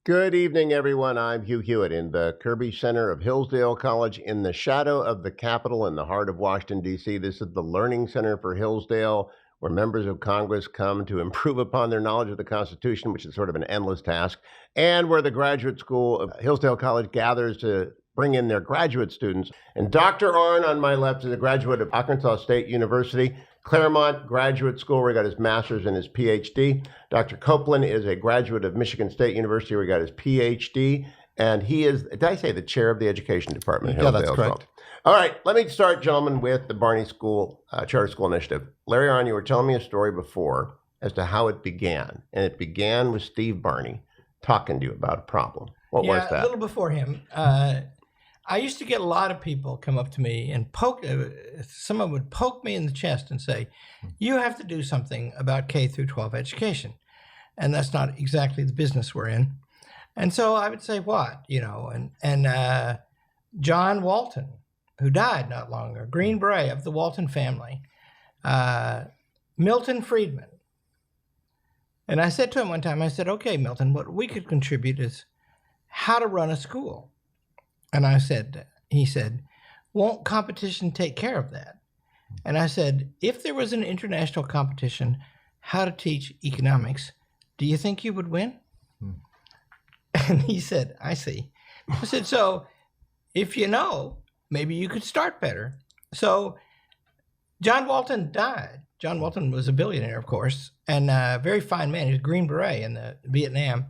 Good evening, everyone. I'm Hugh Hewitt in the Kirby Center of Hillsdale College in the shadow of the Capitol in the heart of Washington, D.C. This is the Learning Center for Hillsdale, where members of Congress come to improve upon their knowledge of the Constitution, which is sort of an endless task, and where the graduate school of Hillsdale College gathers to bring in their graduate students. And Dr. Arnn on my left is a graduate of Arkansas State University, Claremont Graduate School, where he got his master's and his PhD. Dr. Copeland is a graduate of Michigan State University, where he got his PhD. And he is, did I say, the chair of the education department at Yeah, Hillsdale? that's correct. All right, let me start, gentlemen, with the Barney School Charter School Initiative. Larry Arnn, you were telling me a story before as to how it began. And it began with Steve Barney talking to you about a problem. What was that? A little before him. I used to get a lot of people come up to me and someone would poke me in the chest and say, you have to do something about K through 12 education. And that's not exactly the business we're in. And so I would say, what? And John Walton, who died not long ago, Green Beret of the Walton family, Milton Friedman. And I said to him one time, I said, okay, Milton, what we could contribute is how to run a school. And he said, won't competition take care of that? And I said, if there was an international competition, how to teach economics, do you think you would win? And he said, I see. I said, so if you know, maybe you could start better. So John Walton died. John Walton was a billionaire, of course, and a very fine man. He was a Green Beret in the Vietnam,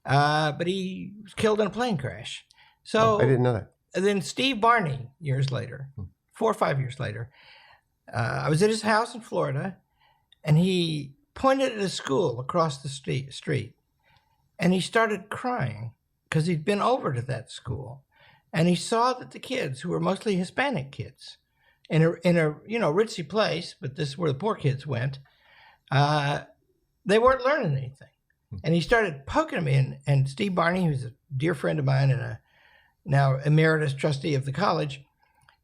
but he was killed in a plane crash. So I didn't know that. And then Steve Barney, years later, 4 or 5 years later, I was at his house in Florida, and he pointed at a school across the street, and he started crying because he'd been over to that school, and he saw that the kids, who were mostly Hispanic kids, in a ritzy place, but this is where the poor kids went, they weren't learning anything. And he started poking me, and Steve Barney, who's a dear friend of mine and a now emeritus trustee of the college,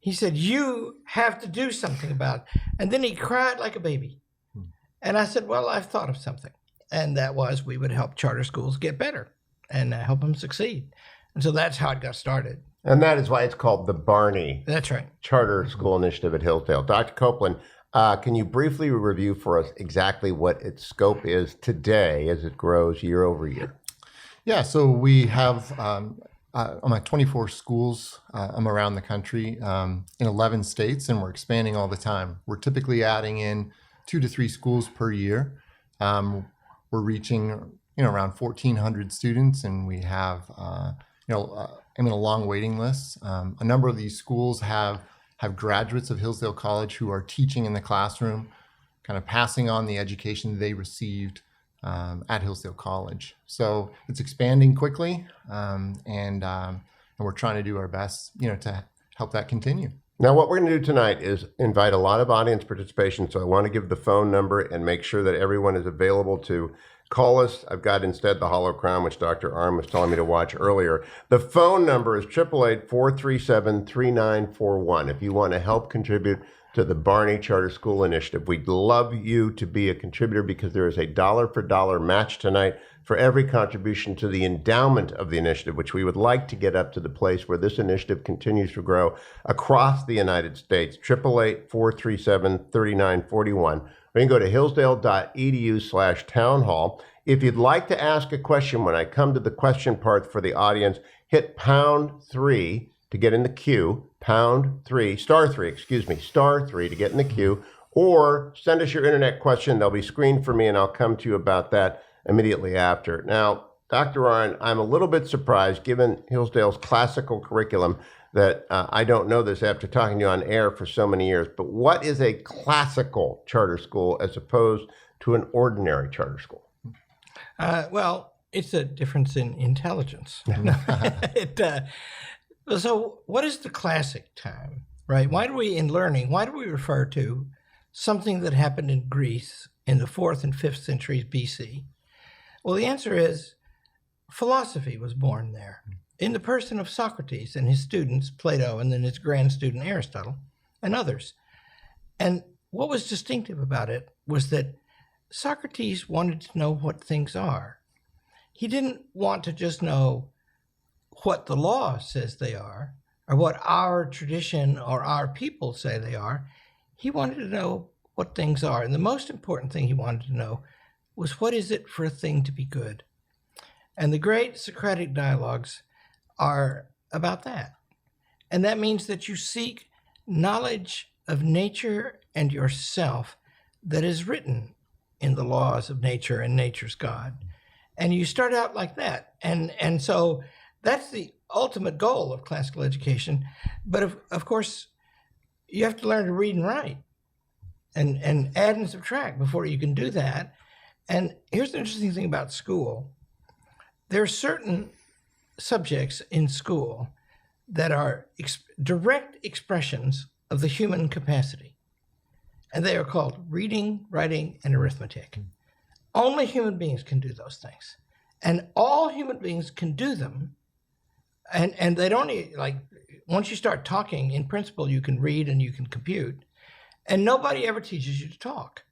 he said, you have to do something about it. And then he cried like a baby. And I said, well, I've thought of something. And that was we would help charter schools get better and help them succeed. And so that's how it got started. And that is why it's called the Barney That's right. Charter School Initiative at Hillsdale. Dr. Copeland, can you briefly review for us exactly what its scope is today as it grows year over year? Yeah, so we have I'm at 24 schools around the country in 11 states, and we're expanding all the time. We're typically adding in 2 to 3 schools per year. We're reaching around 1,400 students, and we have a long waiting list. A number of these schools have graduates of Hillsdale College who are teaching in the classroom, kind of passing on the education they received at Hillsdale College. So it's expanding quickly, and we're trying to do our best, to help that continue. Now, what we're going to do tonight is invite a lot of audience participation. So I want to give the phone number and make sure that everyone is available to call us. I've got instead the Hollow Crown, which Dr. Arnn was telling me to watch earlier. The phone number is 888-437-3941. If you want to help contribute to the Barney Charter School Initiative, we'd love you to be a contributor because there is a dollar-for-dollar match tonight for every contribution to the endowment of the initiative, which we would like to get up to the place where this initiative continues to grow across the United States. 888-437-3941. Or you can go to hillsdale.edu/townhall. If you'd like to ask a question, when I come to the question part for the audience, hit #3 to get in the queue, star three to get in the queue, or send us your internet question. They'll be screened for me, and I'll come to you about that immediately after. Now, Dr. Arnn, I'm a little bit surprised, given Hillsdale's classical curriculum, that I don't know this after talking to you on air for so many years, but what is a classical charter school as opposed to an ordinary charter school? Well, it's a difference in intelligence. So what is the classic time, right? Why do we refer to something that happened in Greece in the 4th and 5th centuries BC? Well, the answer is philosophy was born there in the person of Socrates and his students, Plato, and then his grand student, Aristotle, and others. And what was distinctive about it was that Socrates wanted to know what things are. he didn't want to just know what the law says they are or what our tradition or our people say they are. He wanted to know what things are. And the most important thing he wanted to know was, what is it for a thing to be good? And the great Socratic dialogues are about that. And that means that you seek knowledge of nature and yourself that is written in the laws of nature and nature's God. And you start out like that. And so that's the ultimate goal of classical education. But of course, you have to learn to read and write and add and subtract before you can do that. And here's the interesting thing about school. There are certain subjects in school that are direct expressions of the human capacity. And they are called reading, writing, and arithmetic. Only human beings can do those things. And all human beings can do them. And they don't, like, once you start talking, in principle, you can read and you can compute. And nobody ever teaches you to talk.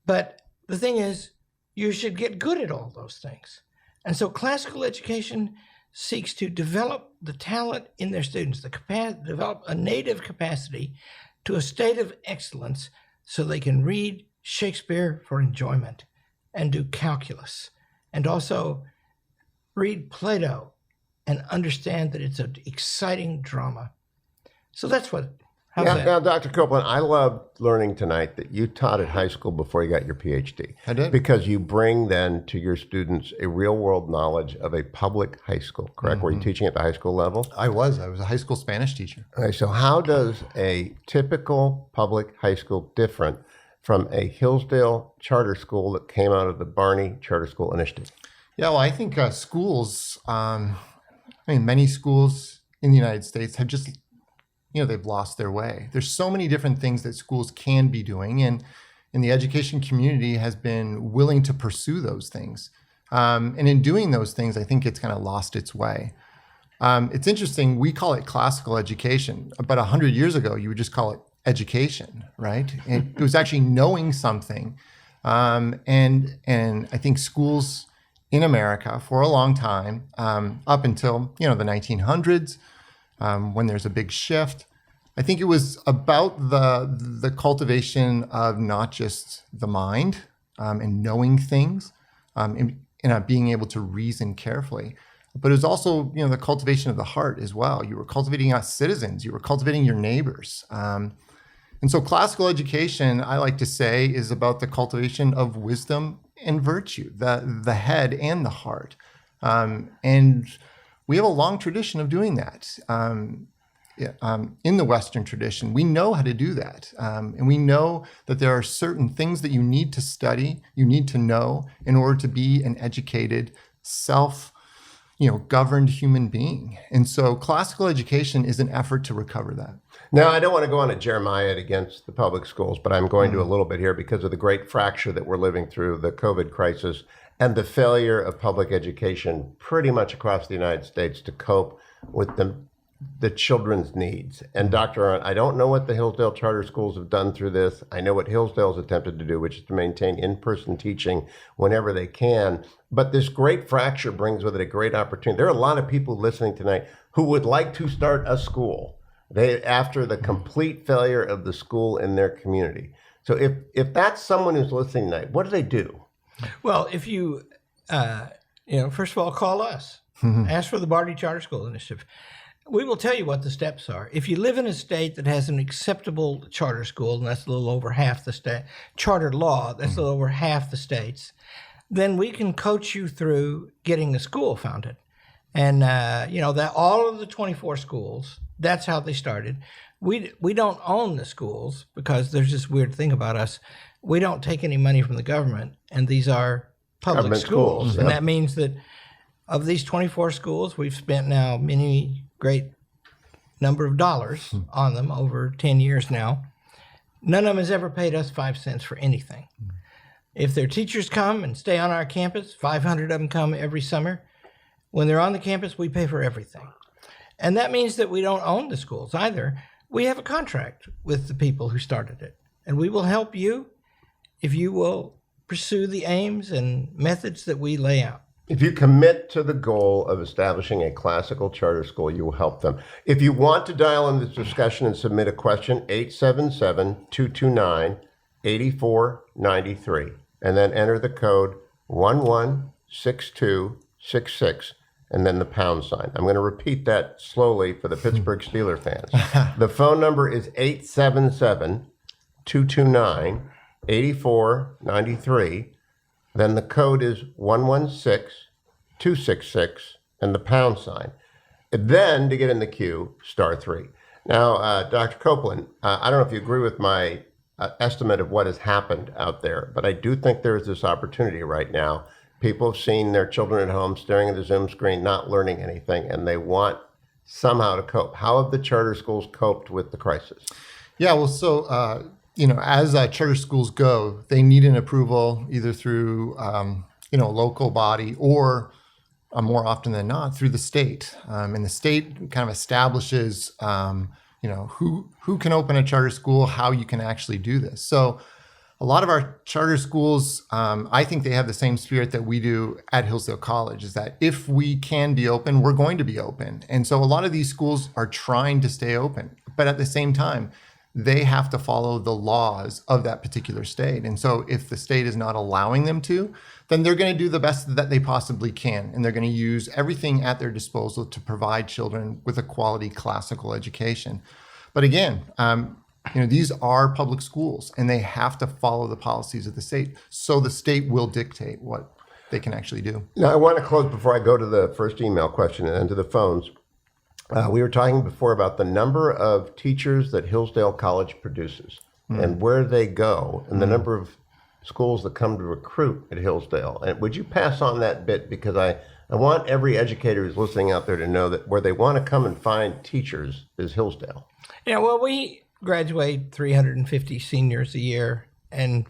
But the thing is, you should get good at all those things. And so classical education seeks to develop the talent in their students, develop a native capacity to a state of excellence so they can read Shakespeare for enjoyment and do calculus and also read Plato and understand that it's an exciting drama. So that's what, how's that? Now, Dr. Copeland, I loved learning tonight that you taught at high school before you got your PhD. I did. Because you bring then to your students a real world knowledge of a public high school, correct? Were you teaching at the high school level? I was a high school Spanish teacher. Okay, so how does a typical public high school different from a Hillsdale charter school that came out of the Barney Charter School Initiative? Yeah, well, I think schools, many schools in the United States have just, they've lost their way. There's so many different things that schools can be doing, and the education community has been willing to pursue those things. And in doing those things, I think it's kind of lost its way. It's interesting, we call it classical education. About 100 years ago, you would just call it education, right? It was actually knowing something. And I think schools in America for a long time, up until the 1900s, when there's a big shift, I think it was about the cultivation of not just the mind and knowing things and being able to reason carefully, but it was also the cultivation of the heart as well. You were cultivating us citizens. You were cultivating your neighbors. And so classical education, I like to say, is about the cultivation of wisdom and virtue, the head and the heart. And we have a long tradition of doing that. In the Western tradition, we know how to do that. And we know that there are certain things that you need to study, you need to know in order to be an educated, governed human being. And so classical education is an effort to recover that. Now, I don't want to go on a Jeremiah against the public schools, but I'm going to a little bit here because of the great fracture that we're living through, the COVID crisis, and the failure of public education pretty much across the United States to cope with the children's needs. And Dr. Arndt, I don't know what the Hillsdale charter schools have done through this. I know what Hillsdale's attempted to do, which is to maintain in-person teaching whenever they can. But this great fracture brings with it a great opportunity. There are a lot of people listening tonight who would like to start a school after the complete failure of the school in their community. So if that's someone who's listening tonight, what do they do? Well, if you, first of all, call us. Ask for the Barney Charter School Initiative. We will tell you what the steps are. If you live in a state that has an acceptable charter school, and that's a little over half the state, charter law, that's a little over half the states, then we can coach you through getting a school founded. And, that all of the 24 schools, that's how they started. We don't own the schools because there's this weird thing about us. We don't take any money from the government, and these are public Government schools. schools, And yep. that means that of these 24 schools, we've spent now many great number of dollars on them over 10 years now. None of them has ever paid us 5 cents for anything. If their teachers come and stay on our campus, 500 of them come every summer. When they're on the campus, we pay for everything. And that means that we don't own the schools either. We have a contract with the people who started it. And we will help you if you will pursue the aims and methods that we lay out. If you commit to the goal of establishing a classical charter school, you will help them. If you want to dial in this discussion and submit a question, 877-229-8493, and then enter the code 116266, and then the pound sign. I'm going to repeat that slowly for the Pittsburgh Steelers fans. The phone number is 877-229-8493. Then the code is 116266 and the pound sign. And then to get in the queue, *3. Now, Dr. Copeland, I don't know if you agree with my estimate of what has happened out there, but I do think there is this opportunity right now. People have seen their children at home staring at the Zoom screen, not learning anything, and they want somehow to cope. How have the charter schools coped with the crisis? Yeah, well, so as charter schools go, they need an approval either through a local body or more often than not through the state. And the state kind of establishes who can open a charter school, how you can actually do this. So a lot of our charter schools, I think they have the same spirit that we do at Hillsdale College, is that if we can be open, we're going to be open. And so a lot of these schools are trying to stay open, but at the same time, they have to follow the laws of that particular state. And so if the state is not allowing them to, then they're going to do the best that they possibly can. And they're going to use everything at their disposal to provide children with a quality classical education. But again, these are public schools and they have to follow the policies of the state. So the state will dictate what they can actually do. Now, I want to close before I go to the first email question and then to the phones. We were talking before about the number of teachers that Hillsdale College produces and where they go and the number of schools that come to recruit at Hillsdale. And would you pass on that bit? Because I want every educator who's listening out there to know that where they want to come and find teachers is Hillsdale. Yeah, well, we graduate 350 seniors a year, and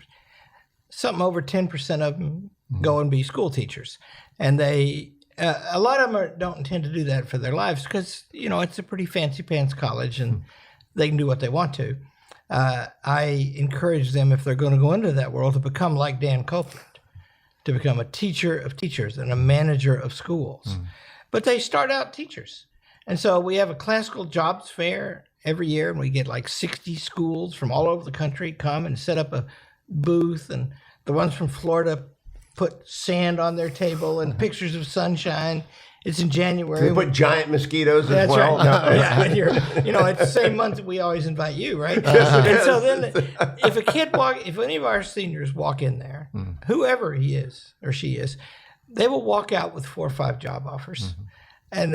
something over 10% of them go and be school teachers. And they... a lot of them don't intend to do that for their lives because, it's a pretty fancy pants college and they can do what they want to. I encourage them, if they're going to go into that world, to become like Dan Copeland, to become a teacher of teachers and a manager of schools. But they start out teachers. And so we have a classical jobs fair every year, and we get like 60 schools from all over the country come and set up a booth, and the ones from Florida put sand on their table and pictures of sunshine. It's in January. They put giant mosquitoes as well. Right. No. Yeah, and it's the same month that we always invite you, right? And so then, if any of our seniors walk in there, whoever he is or she is, they will walk out with 4 or 5 job offers, and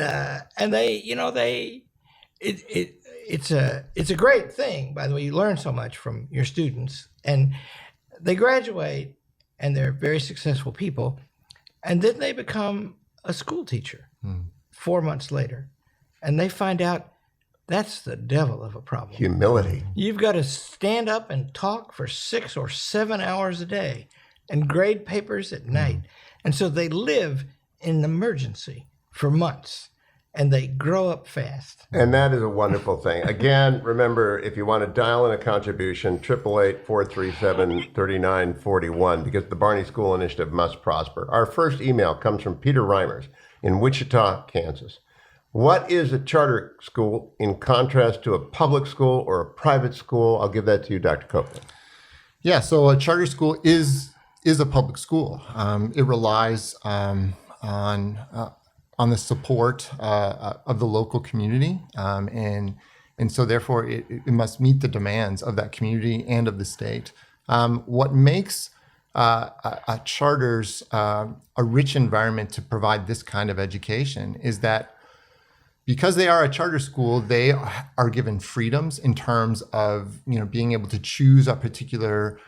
it's a great thing. By the way, you learn so much from your students, and they graduate. And they're very successful people. And then they become a school teacher 4 months later. And they find out that's the devil of a problem. Humility. You've got to stand up and talk for 6 or 7 hours a day and grade papers at night. And so they live in an emergency for months. And they grow up fast. And that is a wonderful thing. Again, remember, if you want to dial in a contribution, 888-437-3941, because the Barney School Initiative must prosper. Our first email comes from Peter Reimers in Wichita, Kansas. What is a charter school in contrast to a public school or a private school? I'll give that to you, Dr. Copeland. Yeah, so a charter school is a public school. It relies on the support of the local community, and so therefore it must meet the demands of that community and of the state. What makes a charters a rich environment to provide this kind of education is that because they are a charter school, they are given freedoms in terms of being able to choose a particular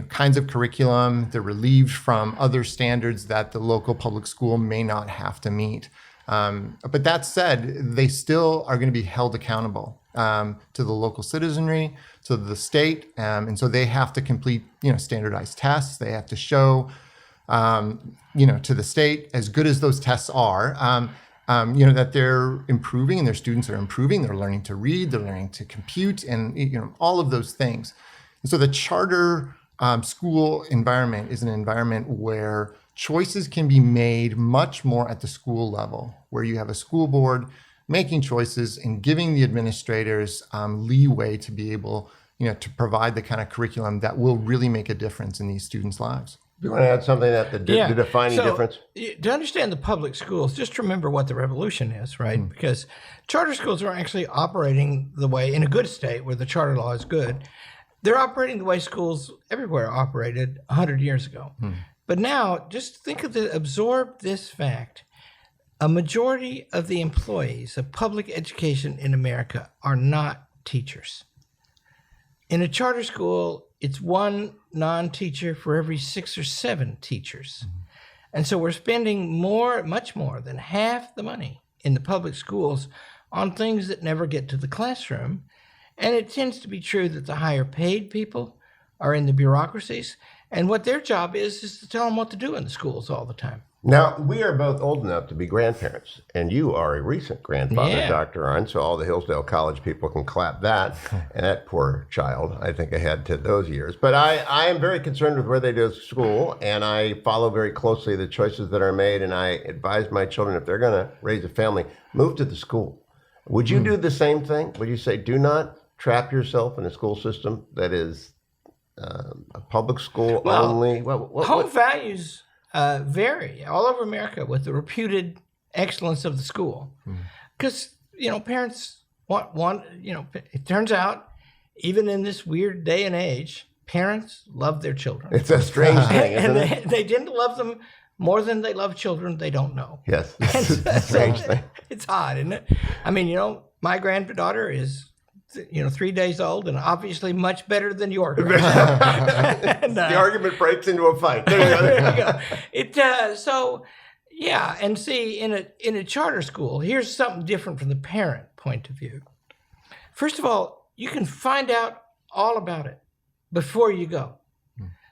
kinds of curriculum. They're relieved from other standards that the local public school may not have to meet. But that said, they still are going to be held accountable to the local citizenry, to the state, and so they have to complete standardized tests. They have to show to the state, as good as those tests are, that they're improving and their students are improving. They're learning to read, they're learning to compute, and all of those things. And so the charter school environment is an environment where choices can be made much more at the school level, where you have a school board making choices and giving the administrators leeway to be able, to provide the kind of curriculum that will really make a difference in these students' lives. Do you want to add something that the defining difference? To understand the public schools, just remember what the revolution is, right? Because charter schools are actually operating the way, in a good state where the charter law is good, they're operating the way schools everywhere operated 100 years ago. But now, just absorb this fact. A majority of the employees of public education in America are not teachers. In a charter school, it's one non-teacher for every 6 or 7 teachers. And so we're spending much more than half the money in the public schools on things that never get to the classroom. And it tends to be true that the higher paid people are in the bureaucracies, and what their job is to tell them what to do in the schools all the time. Now, we are both old enough to be grandparents, and you are a recent grandfather, Dr. Arnn, so all the Hillsdale College people can clap that. And that poor child, I think, ahead to those years. But I am very concerned with where they go to school, and I follow very closely the choices that are made, and I advise my children, if they're going to raise a family, move to the school. Would you do the same thing? Would you say, do not trap yourself in a school system that is a public school only? Home values vary all over America with the reputed excellence of the school. Because, parents want, it turns out, even in this weird day and age, parents love their children. It's a strange thing, isn't it? They tend to love them more than they love children they don't know. Yes, it's a strange thing. It's odd, isn't it? I mean, my granddaughter is 3 days old and obviously much better than your and, the argument breaks into a fight. There you go. And see, in a charter school, here's something different from the parent point of view. First of all, you can find out all about it before you go.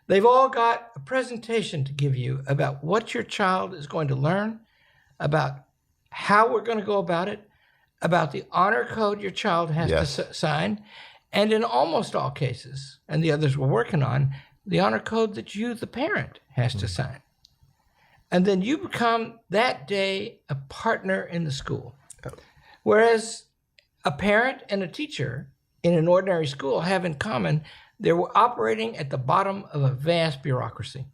They've all got a presentation to give you about what your child is going to learn, about how we're going to go about it, about the honor code your child has to sign, and in almost all cases, and the others we're working on, the honor code that you, the parent, has to sign. And then you become that day a partner in the school. Whereas a parent and a teacher in an ordinary school have in common, they're operating at the bottom of a vast bureaucracy.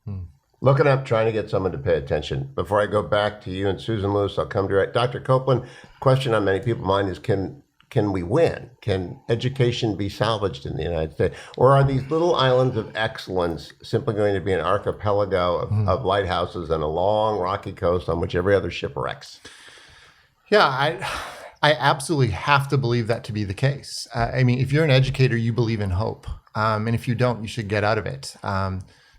Looking up, trying to get someone to pay attention. Before I go back to you and Susan Lewis, I'll come to you. Dr. Copeland, question on many people's mind is, can we win? Can education be salvaged in the United States? Or are these little islands of excellence simply going to be an archipelago of lighthouses and a long rocky coast on which every other ship wrecks? Yeah, I absolutely have to believe that to be the case. I mean, if you're an educator, you believe in hope. And if you don't, you should get out of it.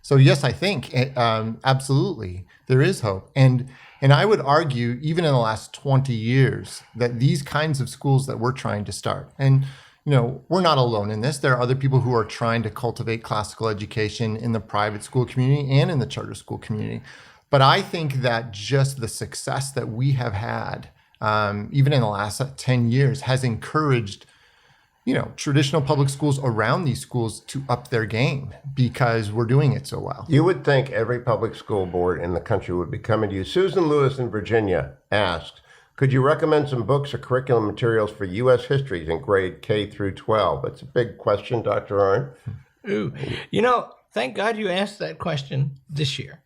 So yes, I think absolutely there is hope. And I would argue, even in the last 20 years, that these kinds of schools that we're trying to start, and we're not alone in this. There are other people who are trying to cultivate classical education in the private school community and in the charter school community. But I think that just the success that we have had, even in the last 10 years, has encouraged traditional public schools around these schools to up their game because we're doing it so well. You would think every public school board in the country would be coming to you. Susan Lewis in Virginia asks, could you recommend some books or curriculum materials for U.S. histories in grade K through 12? That's a big question, Dr. Arnn. Ooh, thank God you asked that question this year,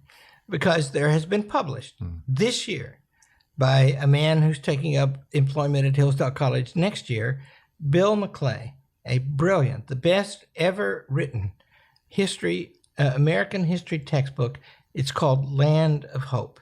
because there has been published this year by a man who's taking up employment at Hillsdale College next year, Bill McClay, a brilliant, the best ever written history, American history textbook. It's called Land of Hope.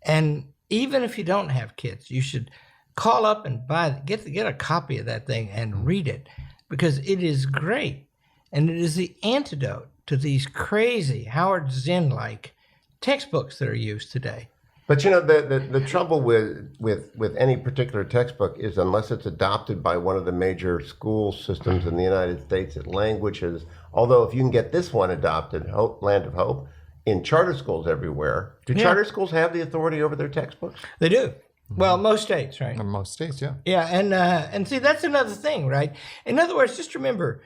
And even if you don't have kids, you should call up and get a copy of that thing and read it, because it is great. And it is the antidote to these crazy Howard Zinn-like textbooks that are used today. But the trouble with any particular textbook is, unless it's adopted by one of the major school systems in the United States, it languishes. Although if you can get this one adopted, Land of Hope, in charter schools everywhere, do charter schools have the authority over their textbooks? They do. Well, most states, right? Most states, yeah. Yeah, and see, that's another thing, right? In other words, just remember,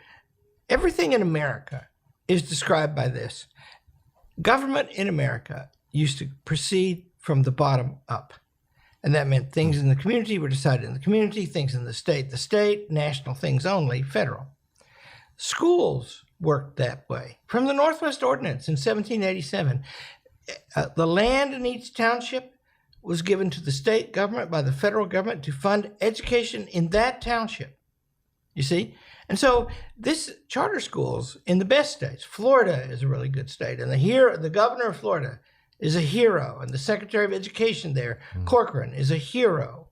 everything in America is described by this. Government in America used to proceed from the bottom up. And that meant things in the community were decided in the community, things in the state, national things only, federal. Schools worked that way. From the Northwest Ordinance in 1787, the land in each township was given to the state government by the federal government to fund education in that township. You see? And so this charter schools in the best states, Florida is a really good state, and the governor of Florida is a hero, and the Secretary of Education there, Corcoran, is a hero,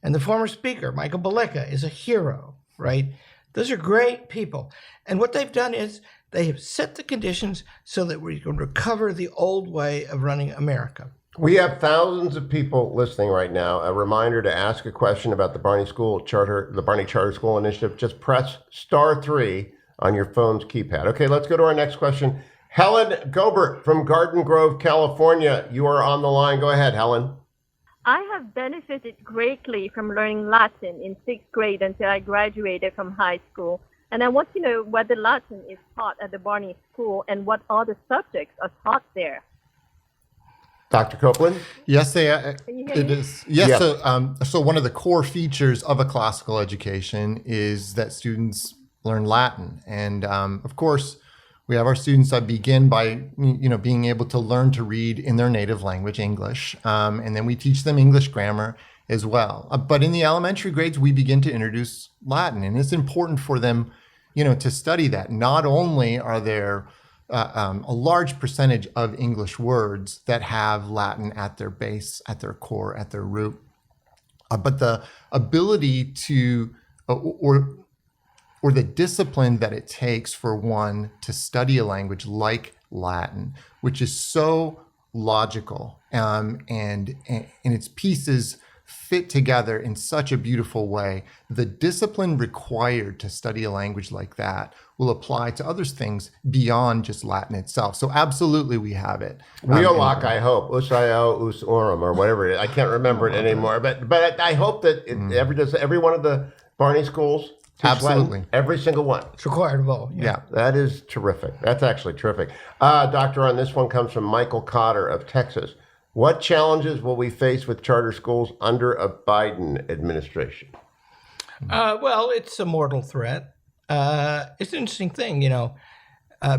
and the former speaker, Michael Baleka, is a hero, right? Those are great people. And what they've done is they have set the conditions so that we can recover the old way of running America. We have thousands of people listening right now. A reminder to ask a question about the Barney Charter School Initiative. Just press *3 on your phone's keypad. Okay, let's go to our next question. Helen Gobert from Garden Grove, California. You are on the line. Go ahead, Helen. I have benefited greatly from learning Latin in 6th grade until I graduated from high school. And I want to know whether Latin is taught at the Barney School and what other subjects are taught there. Dr. Copeland? Yes, it is. Yes. Yeah. So one of the core features of a classical education is that students learn Latin. And of course, we have our students that begin by, being able to learn to read in their native language, English. And then we teach them English grammar as well. But in the elementary grades, we begin to introduce Latin. And it's important for them, to study that. Not only are there a large percentage of English words that have Latin at their base, at their core, at their root, but the ability to, or the discipline that it takes for one to study a language like Latin, which is so logical, and its pieces fit together in such a beautiful way. The discipline required to study a language like that will apply to other things beyond just Latin itself. So absolutely we have it. Wheelock, I hope. Usio, us orum, or whatever it is. I can't remember it anymore. But I hope that every one of the Barney schools, absolutely, Latin, every single one. It's required of all. Yeah. That is terrific. That's actually terrific. Doctor, on this one comes from Michael Cotter of Texas. What challenges will we face with charter schools under a Biden administration? Well, it's a mortal threat. It's an interesting thing,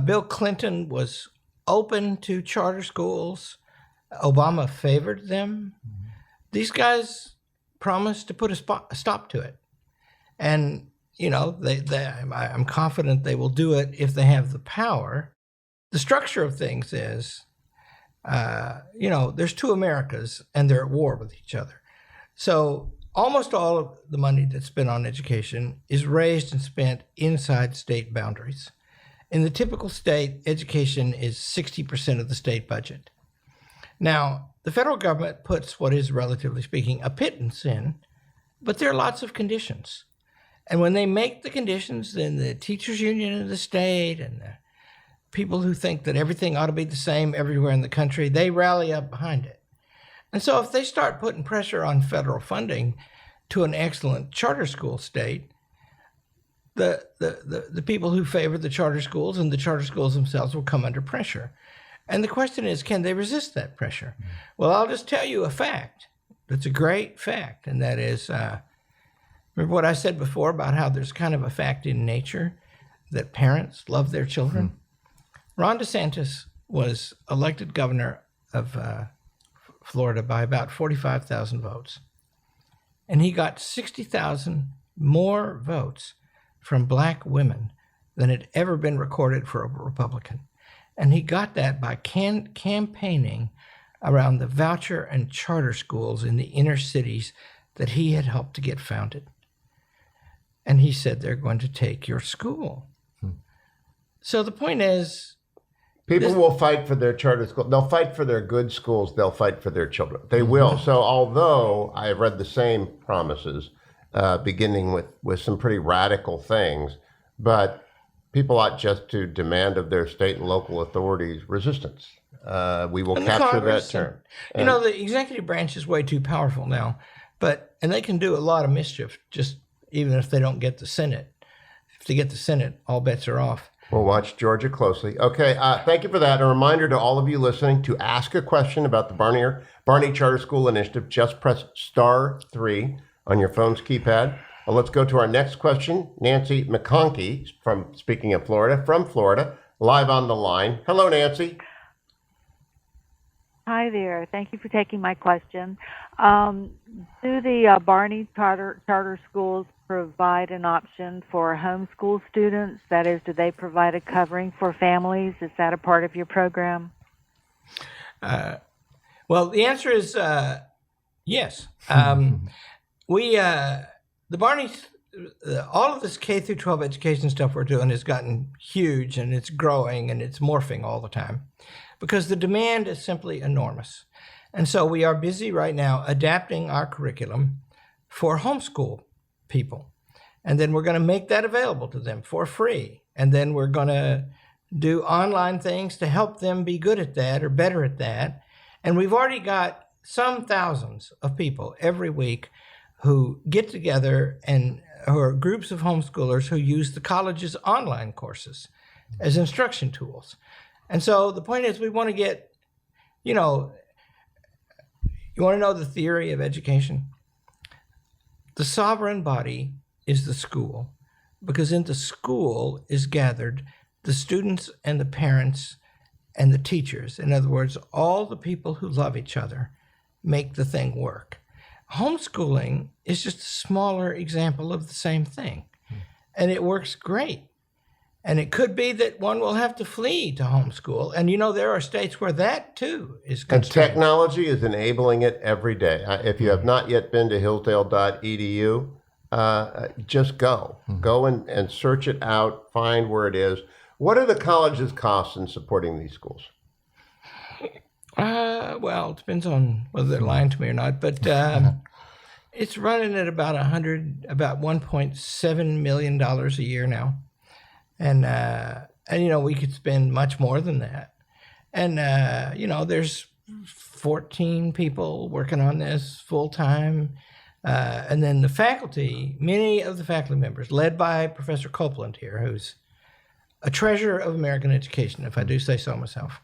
Bill Clinton was open to charter schools. Obama favored them. These guys promised to put a stop to it. And, I'm confident they will do it if they have the power. The structure of things is, there's two Americas and they're at war with each other. So almost all of the money that's spent on education is raised and spent inside state boundaries. In the typical state, education is 60% of the state budget. Now, the federal government puts what is, relatively speaking, a pittance in, but there are lots of conditions. And when they make the conditions, then the teachers union of the state and the people who think that everything ought to be the same everywhere in the country, they rally up behind it. And so if they start putting pressure on federal funding to an excellent charter school state, the people who favor the charter schools and the charter schools themselves will come under pressure. And the question is, can they resist that pressure? Well, I'll just tell you a fact. That's a great fact. And that is, remember what I said before about how there's kind of a fact in nature that parents love their children? Ron DeSantis was elected governor of Florida by about 45,000 votes. And he got 60,000 more votes from black women than had ever been recorded for a Republican. And he got that by campaigning around the voucher and charter schools in the inner cities that he had helped to get founded. And he said, they're going to take your school. So the point is, people will fight for their charter school. They'll fight for their good schools. They'll fight for their children. They will. So although I've read the same promises, beginning with some pretty radical things, but people ought just to demand of their state and local authorities resistance. We will capture that term. The executive branch is way too powerful now, and they can do a lot of mischief, just even if they don't get the Senate. If they get the Senate, all bets are off. We'll watch Georgia closely. Okay, thank you for that. A reminder to all of you listening to ask a question about the Barney Charter School Initiative. Just press *3 on your phone's keypad. Well, let's go to our next question. Nancy McConkey, from Florida, live on the line. Hello, Nancy. Hi there. Thank you for taking my question. Do the Barney charter schools provide an option for homeschool students? That is, do they provide a covering for families? Is that a part of your program? Well, the answer is yes. The Barneys, all of this K through 12 education stuff we're doing has gotten huge, and it's growing and it's morphing all the time because the demand is simply enormous. And so we are busy right now adapting our curriculum for homeschool people. And then we're going to make that available to them for free. And then we're going to do online things to help them be good at that or better at that. And we've already got some thousands of people every week who get together and who are groups of homeschoolers who use the college's online courses as instruction tools. And so the point is we want to get, you want to know the theory of education? The sovereign body is the school, because in the school is gathered the students and the parents and the teachers. In other words, all the people who love each other make the thing work. Homeschooling is just a smaller example of the same thing, and it works great. And it could be that one will have to flee to homeschool. And there are states where that too is constrained. And technology is enabling it every day. If you have not yet been to hillsdale.edu, just go. Go and search it out, find where it is. What are the college's costs in supporting these schools? Well, it depends on whether they're lying to me or not, but it's running at about $1.7 million a year now. And we could spend much more than that. And, there's 14 people working on this full time. And then the faculty, many of the faculty members, led by Professor Copeland here, who's a treasure of American education, if I do say so myself.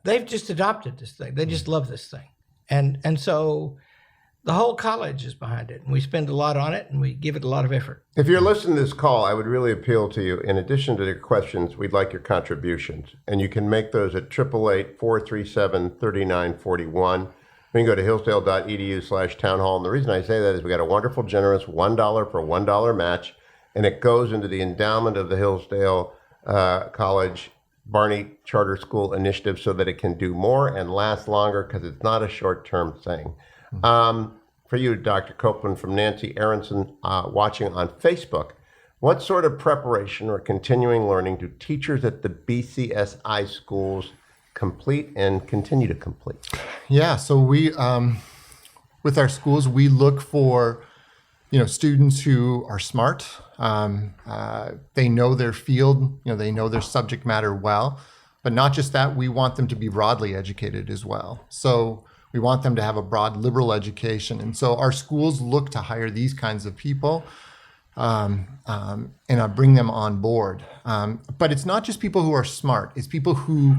They've just adopted this thing. They just love this thing. And so the whole college is behind it, and we spend a lot on it, and we give it a lot of effort. If you're listening to this call, I would really appeal to you. In addition to your questions, we'd like your contributions, and you can make those at 888-437-3941. You can go to hillsdale.edu/townhall. And the reason I say that is we got a wonderful, generous $1 for $1 match, and it goes into the endowment of the Hillsdale College Barney Charter School Initiative so that it can do more and last longer, because it's not a short-term thing. For you, Dr. Copeland, from Nancy Aronson, watching on Facebook, what sort of preparation or continuing learning do teachers at the BCSI schools complete and continue to complete? Yeah, so we, with our schools, we look for, students who are smart. They know their field, they know their subject matter well, but not just that, we want them to be broadly educated as well. So we want them to have a broad liberal education. And so our schools look to hire these kinds of people and bring them on board. But it's not just people who are smart. It's people who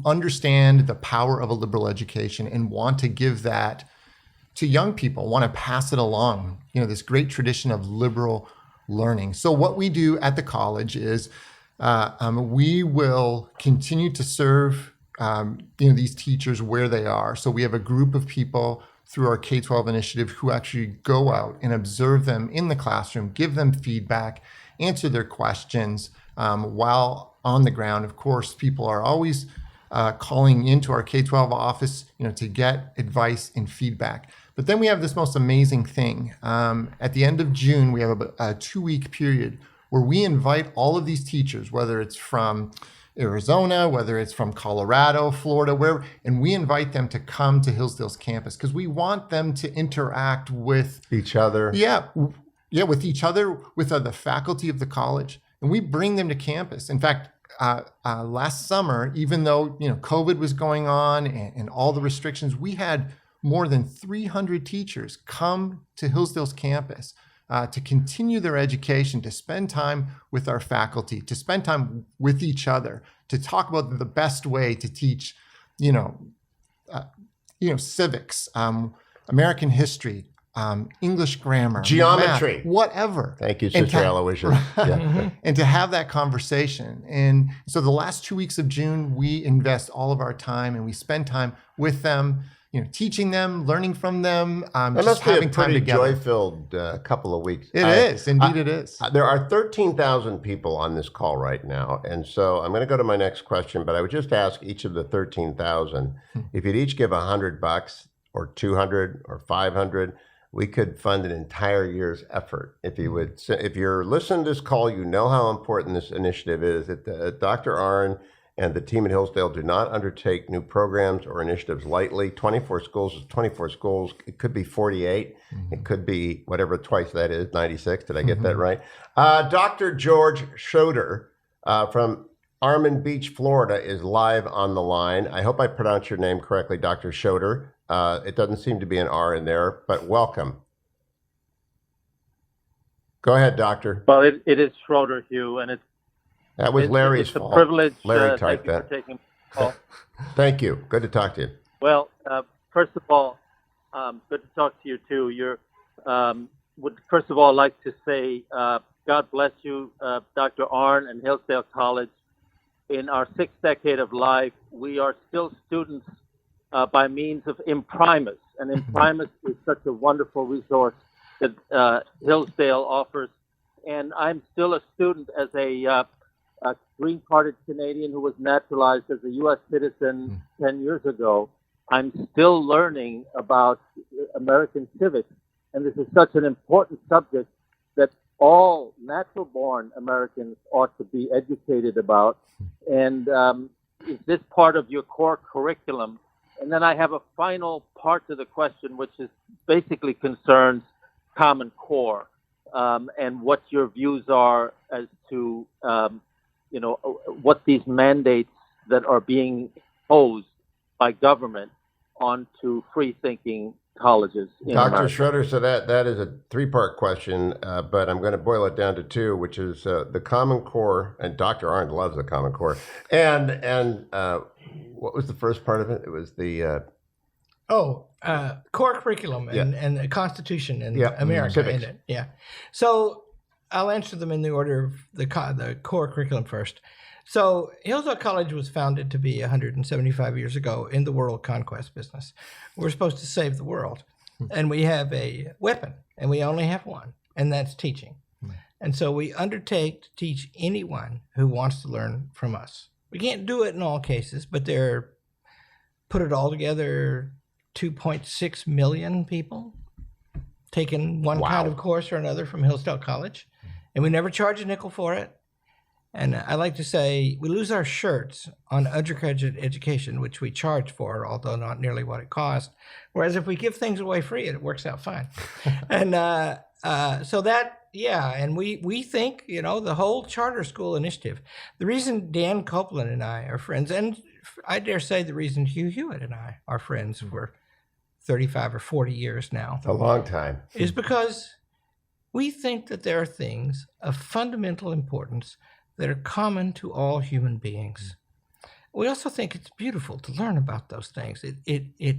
understand the power of a liberal education and want to give that to young people, want to pass it along, this great tradition of liberal learning. So what we do at the college is we will continue to serve these teachers where they are. So we have a group of people through our K-12 initiative who actually go out and observe them in the classroom, give them feedback, answer their questions while on the ground. Of course, people are always calling into our K-12 office, to get advice and feedback. But then we have this most amazing thing. At the end of June, we have a 2-week period where we invite all of these teachers, whether it's from Arizona, whether it's from Colorado, Florida, wherever, and we invite them to come to Hillsdale's campus because we want them to interact with each other. With each other, with the faculty of the college, and we bring them to campus. In fact, last summer, even though COVID was going on and all the restrictions, we had more than 300 teachers come to Hillsdale's campus to continue their education, to spend time with our faculty, to spend time with each other, to talk about the best way to teach, civics, American history, English grammar, geometry, math, whatever. Thank you, Sister Aloysius. Yeah. And to have that conversation. And so the last 2 weeks of June, we invest all of our time and we spend time with them, teaching them, learning from them, That just must be having a time pretty together. joy-filled couple of weeks. It is. Indeed, it is. There are 13,000 people on this call right now. And so I'm going to go to my next question, but I would just ask each of the 13,000, if you'd each give $100 or 200 or 500, we could fund an entire year's effort. If you're listening to this call, you know how important this initiative is. That Dr. Arnn and the team at Hillsdale do not undertake new programs or initiatives lightly. 24 schools is 24 schools. It could be 48. It could be whatever twice that is, 96. Did I get that right? Dr. George Schroeder from Armand Beach, Florida is live on the line. I hope I pronounced your name correctly, Dr. Schroeder. It doesn't seem to be an R in there, but welcome. Go ahead, Doctor. Well, it is Schroeder, Hugh, and that was Larry's it's a fault. privilege. Larry typed thank you that. for taking the call. Thank you. Good to talk to you. Well, first of all, good to talk to you too. Would first of all like to say, God bless you, Dr. Arnn and Hillsdale College. In our 6th decade of life, we are still students by means of imprimis, and imprimis is such a wonderful resource that Hillsdale offers. And I'm still a student as a green-carded Canadian who was naturalized as a U.S. citizen 10 years ago. I'm still learning about American civics, and this is such an important subject that all natural-born Americans ought to be educated about. And is this part of your core curriculum? And then I have a final part to the question, which is basically concerns Common Core, and what your views are as to what these mandates that are being imposed by government onto free-thinking colleges in Dr. America. Schroeder, so that is a 3-part question, but I'm going to boil it down to 2, which is the Common Core, and Dr. Arnn loves the Common Core, and what was the first part of it? It was the core curriculum and the Constitution and America civics. in it. Yeah. So I'll answer them in the order of the core curriculum first. So Hillsdale College was founded to be 175 years ago in the world conquest business. We're supposed to save the world, and we have a weapon, and we only have one, and that's teaching. And so we undertake to teach anyone who wants to learn from us. We can't do it in all cases, but put it all together, 2.6 million people taking one kind of course or another from Hillsdale College, and we never charge a nickel for it. And I like to say we lose our shirts on undergraduate education, which we charge for, although not nearly what it costs. Whereas if we give things away free, it works out fine. And so that, and we think, the whole charter school initiative, the reason Dan Copeland and I are friends, and I dare say the reason Hugh Hewitt and I are friends for 35 or 40 years now. A long time. Is because we think that there are things of fundamental importance that are common to all human beings. We also think it's beautiful to learn about those things. It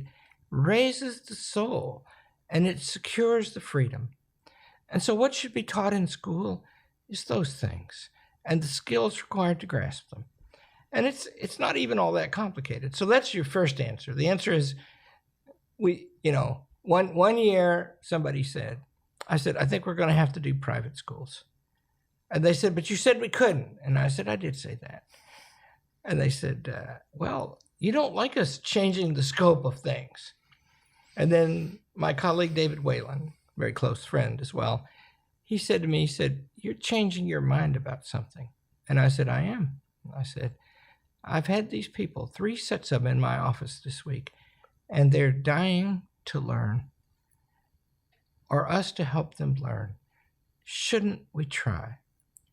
raises the soul, and it secures the freedom. And so what should be taught in school is those things and the skills required to grasp them. And it's not even all that complicated. So that's your first answer. The answer is, one year somebody said, I think we're going to have to do private schools. And they said, but you said we couldn't. And I said, I did say that. And they said, well, you don't like us changing the scope of things. And then my colleague, David Whalen, very close friend as well, he said to me, you're changing your mind about something. And I said, I am. I said, I've had these people, 3 sets of them in my office this week, and they're dying to learn, or us to help them learn. Shouldn't we try?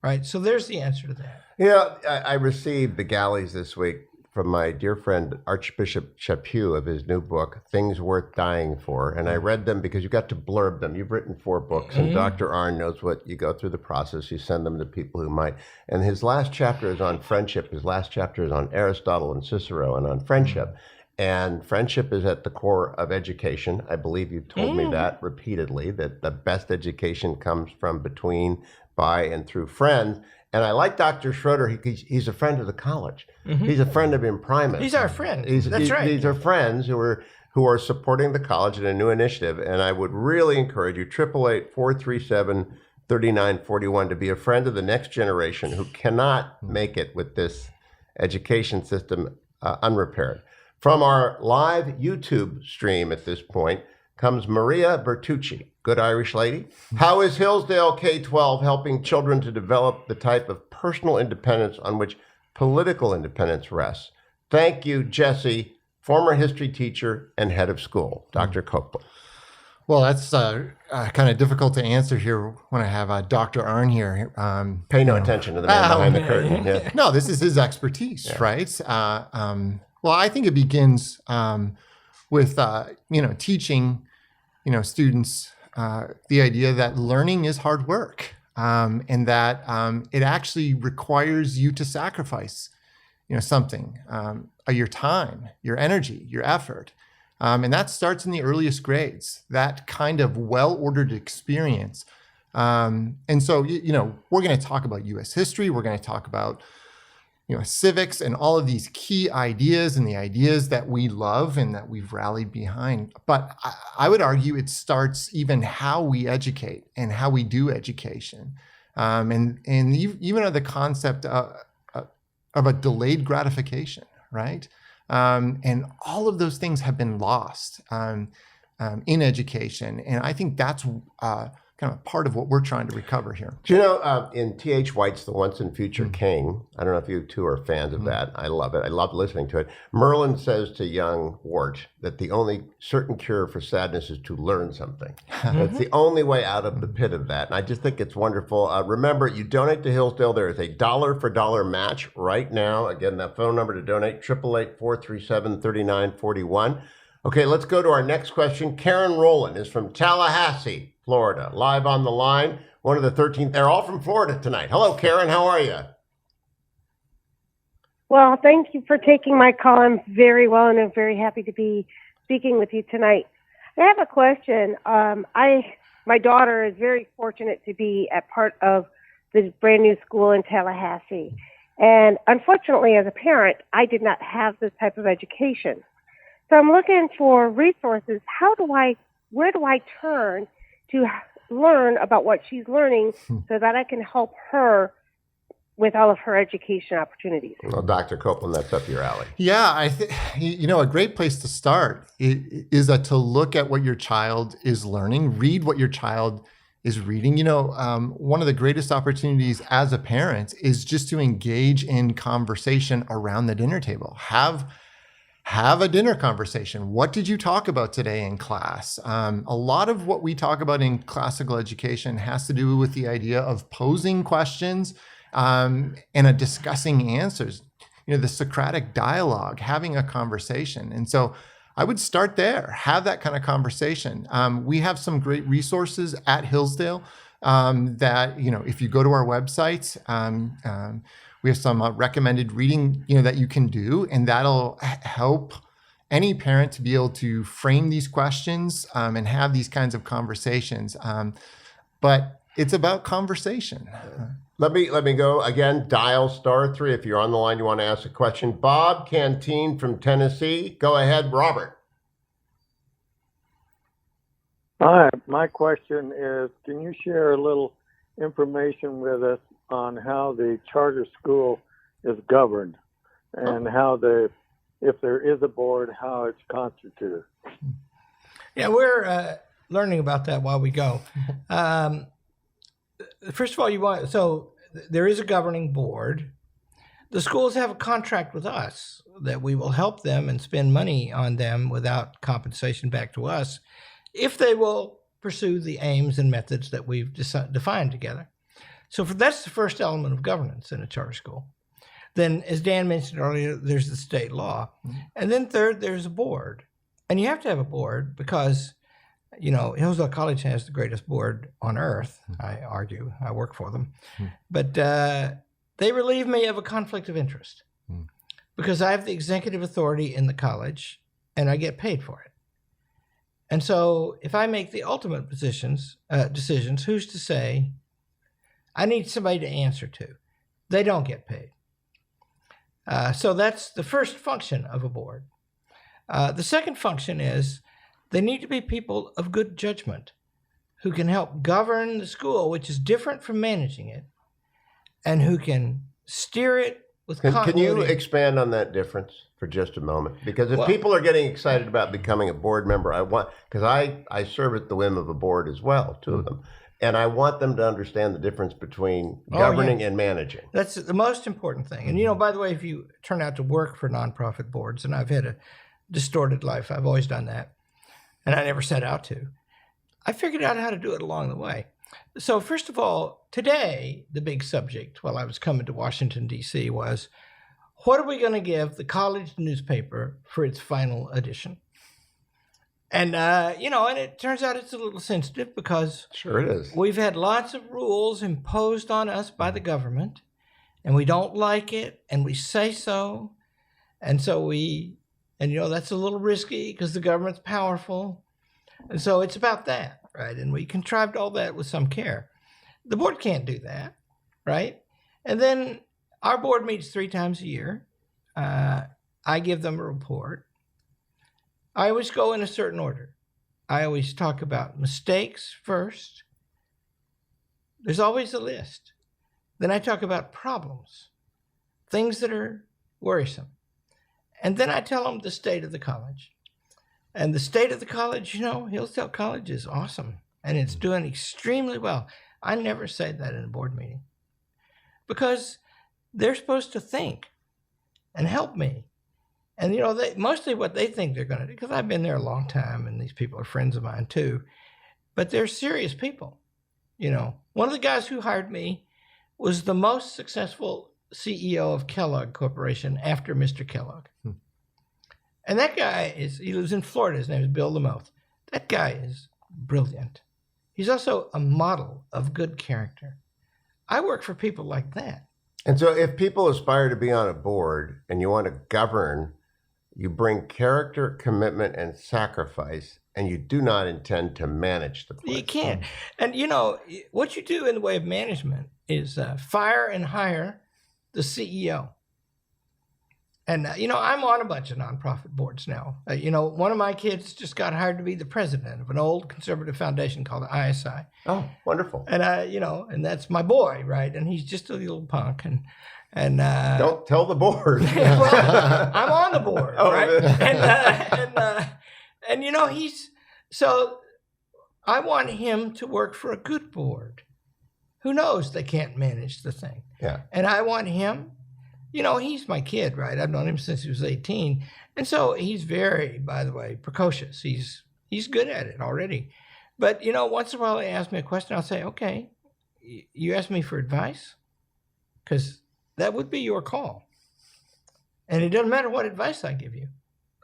Right. So there's the answer to that. I received the galleys this week from my dear friend Archbishop Chaput of his new book, Things Worth Dying For. And I read them because you got to blurb them. You've written 4 books, and Dr. Arnn knows what you go through the process. You send them to people who might. And his last chapter is on friendship. His last chapter is on Aristotle and Cicero and on friendship. And friendship is at the core of education. I believe you've told me that repeatedly, that the best education comes from between, by, and through friends. And I like Dr. Schroeder. He's a friend of the college. He's a friend of Imprimis. He's our friend. That's right. These are friends who are supporting the college in a new initiative. And I would really encourage you, 888-437-3941, to be a friend of the next generation who cannot make it with this education system unrepaired. From our live YouTube stream at this point comes Maria Bertucci, good Irish lady. How is Hillsdale K-12 helping children to develop the type of personal independence on which political independence rests? Thank you, Jesse, former history teacher and head of school. Dr. Copeland. Well, that's kind of difficult to answer here when I have Dr. Arnn here. Pay no attention to the man behind the curtain. Yeah. No, this is his expertise, right? Well, I think it begins with teaching students the idea that learning is hard work, and that it actually requires you to sacrifice something, your time, your energy, your effort, and that starts in the earliest grades. That kind of well-ordered experience, and so we're going to talk about U.S. history. We're going to talk about civics and all of these key ideas and the ideas that we love and that we've rallied behind. But I would argue it starts even how we educate and how we do education. And even the concept of a delayed gratification, right? And all of those things have been lost in education. And I think that's kind of part of what we're trying to recover here. Do you know, in T.H. White's The Once and Future King, I don't know if you two are fans of that. I love it. I love listening to it. Merlin says to young Wart that the only certain cure for sadness is to learn something. That's the only way out of the pit of that. And I just think it's wonderful. Remember, you donate to Hillsdale. There is a $1 for $1 match right now. Again, that phone number to donate, 888-437-3941. Okay, let's go to our next question. Karen Rowland is from Tallahassee, Florida, live on the line. One of the 13th. They're all from Florida tonight. Hello, Karen. How are you? Well, thank you for taking my call. I'm very well, and I'm very happy to be speaking with you tonight. I have a question. My daughter is very fortunate to be a part of the brand new school in Tallahassee. And unfortunately, as a parent, I did not have this type of education. So I'm looking for resources. Where do I turn to learn about what she's learning so that I can help her with all of her education opportunities? Well, Dr. Copeland, that's up your alley. Yeah, I think a great place to start is to look at what your child is learning, read what your child is reading. One of the greatest opportunities as a parent is just to engage in conversation around the dinner table. Have a dinner conversation. What did you talk about today in class? A lot of what we talk about in classical education has to do with the idea of posing questions and discussing answers. The Socratic dialogue, having a conversation. And so I would start there, have that kind of conversation. We have some great resources at Hillsdale that, if you go to our website, we have some recommended reading, that you can do, and that'll help any parent to be able to frame these questions and have these kinds of conversations. But it's about conversation. Let me go again. Dial *3 if you're on the line. You want to ask a question. Bob Canteen from Tennessee. Go ahead, Robert. Hi. My question is: can you share a little information with us on how the charter school is governed and if there is a board, how it's constituted? Yeah, we're learning about that while we go. First of all, so there is a governing board. The schools have a contract with us that we will help them and spend money on them without compensation back to us if they will pursue the aims and methods that we've defined together. So that's the first element of governance in a charter school. Then, as Dan mentioned earlier, there's the state law. And then third, there's a board. And you have to have a board because, Hillsdale College has the greatest board on earth, I argue. I work for them. But they relieve me of a conflict of interest because I have the executive authority in the college and I get paid for it. And so if I make the ultimate decisions, who's to say I need somebody to answer to? They don't get paid. So that's the first function of a board. The second function is they need to be people of good judgment who can help govern the school, which is different from managing it, and who can steer it with continuity. Can you expand on that difference for just a moment? Because if people are getting excited about becoming a board member, because I serve at the whim of a board as well, two of them, and I want them to understand the difference between governing and managing. That's the most important thing. And, by the way, if you turn out to work for nonprofit boards, and I've had a distorted life, I've always done that, and I never set out to, I figured out how to do it along the way. So first of all, today, the big subject while I was coming to Washington, D.C. was, what are we going to give the college newspaper for its final edition? And, and it turns out it's a little sensitive because sure it is. We've had lots of rules imposed on us by the government, and we don't like it, and we say so. And so that's a little risky because the government's powerful. And so it's about that, right? And we contrived all that with some care. The board can't do that, right? And then our board meets 3 times a year. I give them a report. I always go in a certain order. I always talk about mistakes first. There's always a list. Then I talk about problems, things that are worrisome. And then I tell them the state of the college. And the state of the college, Hillsdale College is awesome. And it's doing extremely well. I never say that in a board meeting. Because they're supposed to think and help me. And, mostly what they think they're going to do, because I've been there a long time, and these people are friends of mine too, but they're serious people. One of the guys who hired me was the most successful CEO of Kellogg Corporation after Mr. Kellogg. And that guy he lives in Florida. His name is Bill Lamoth. That guy is brilliant. He's also a model of good character. I work for people like that. And so if people aspire to be on a board and you want to govern, you bring character, commitment, and sacrifice, and you do not intend to manage the place. You can't. And, what you do in the way of management is fire and hire the CEO. And, I'm on a bunch of nonprofit boards now. One of my kids just got hired to be the president of an old conservative foundation called the ISI. Oh, wonderful. And, and that's my boy, right? And he's just a little punk. And don't tell the board. Well, I'm on the board, right? And so I want him to work for a good board. Who knows? They can't manage the thing. Yeah. And I want him, he's my kid, right? I've known him since he was 18. And so he's very, by the way, precocious. He's good at it already. But, once in a while they ask me a question, I'll say, okay, you ask me for advice? Because that would be your call. And it doesn't matter what advice I give you.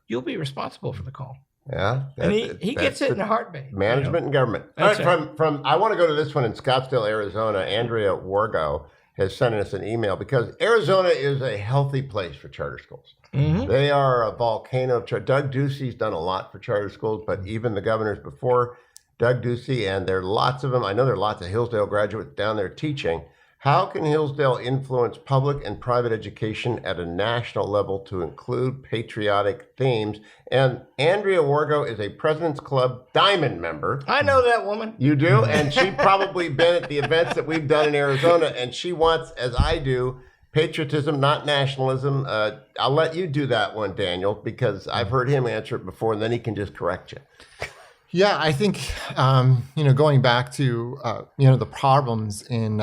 You'll be responsible for the call. Yeah. And he gets it in a heartbeat. Management and government. All right, from I want to go to this one in Scottsdale, Arizona. Andrea Wargo has sent us an email because Arizona is a healthy place for charter schools. Mm-hmm. They are a volcano of Doug Ducey's done a lot for charter schools, but even the governors before Doug Ducey, and there are lots of them. I know there are lots of Hillsdale graduates down there teaching. How can Hillsdale influence public and private education at a national level to include patriotic themes? And Andrea Wargo is a President's Club Diamond member. I know that woman. You do? And she's probably been at the events that we've done in Arizona, and she wants, as I do, patriotism, not nationalism. I'll let you do that one, Daniel, because I've heard him answer it before, and then he can just correct you. Yeah, I think, going back to, the problems in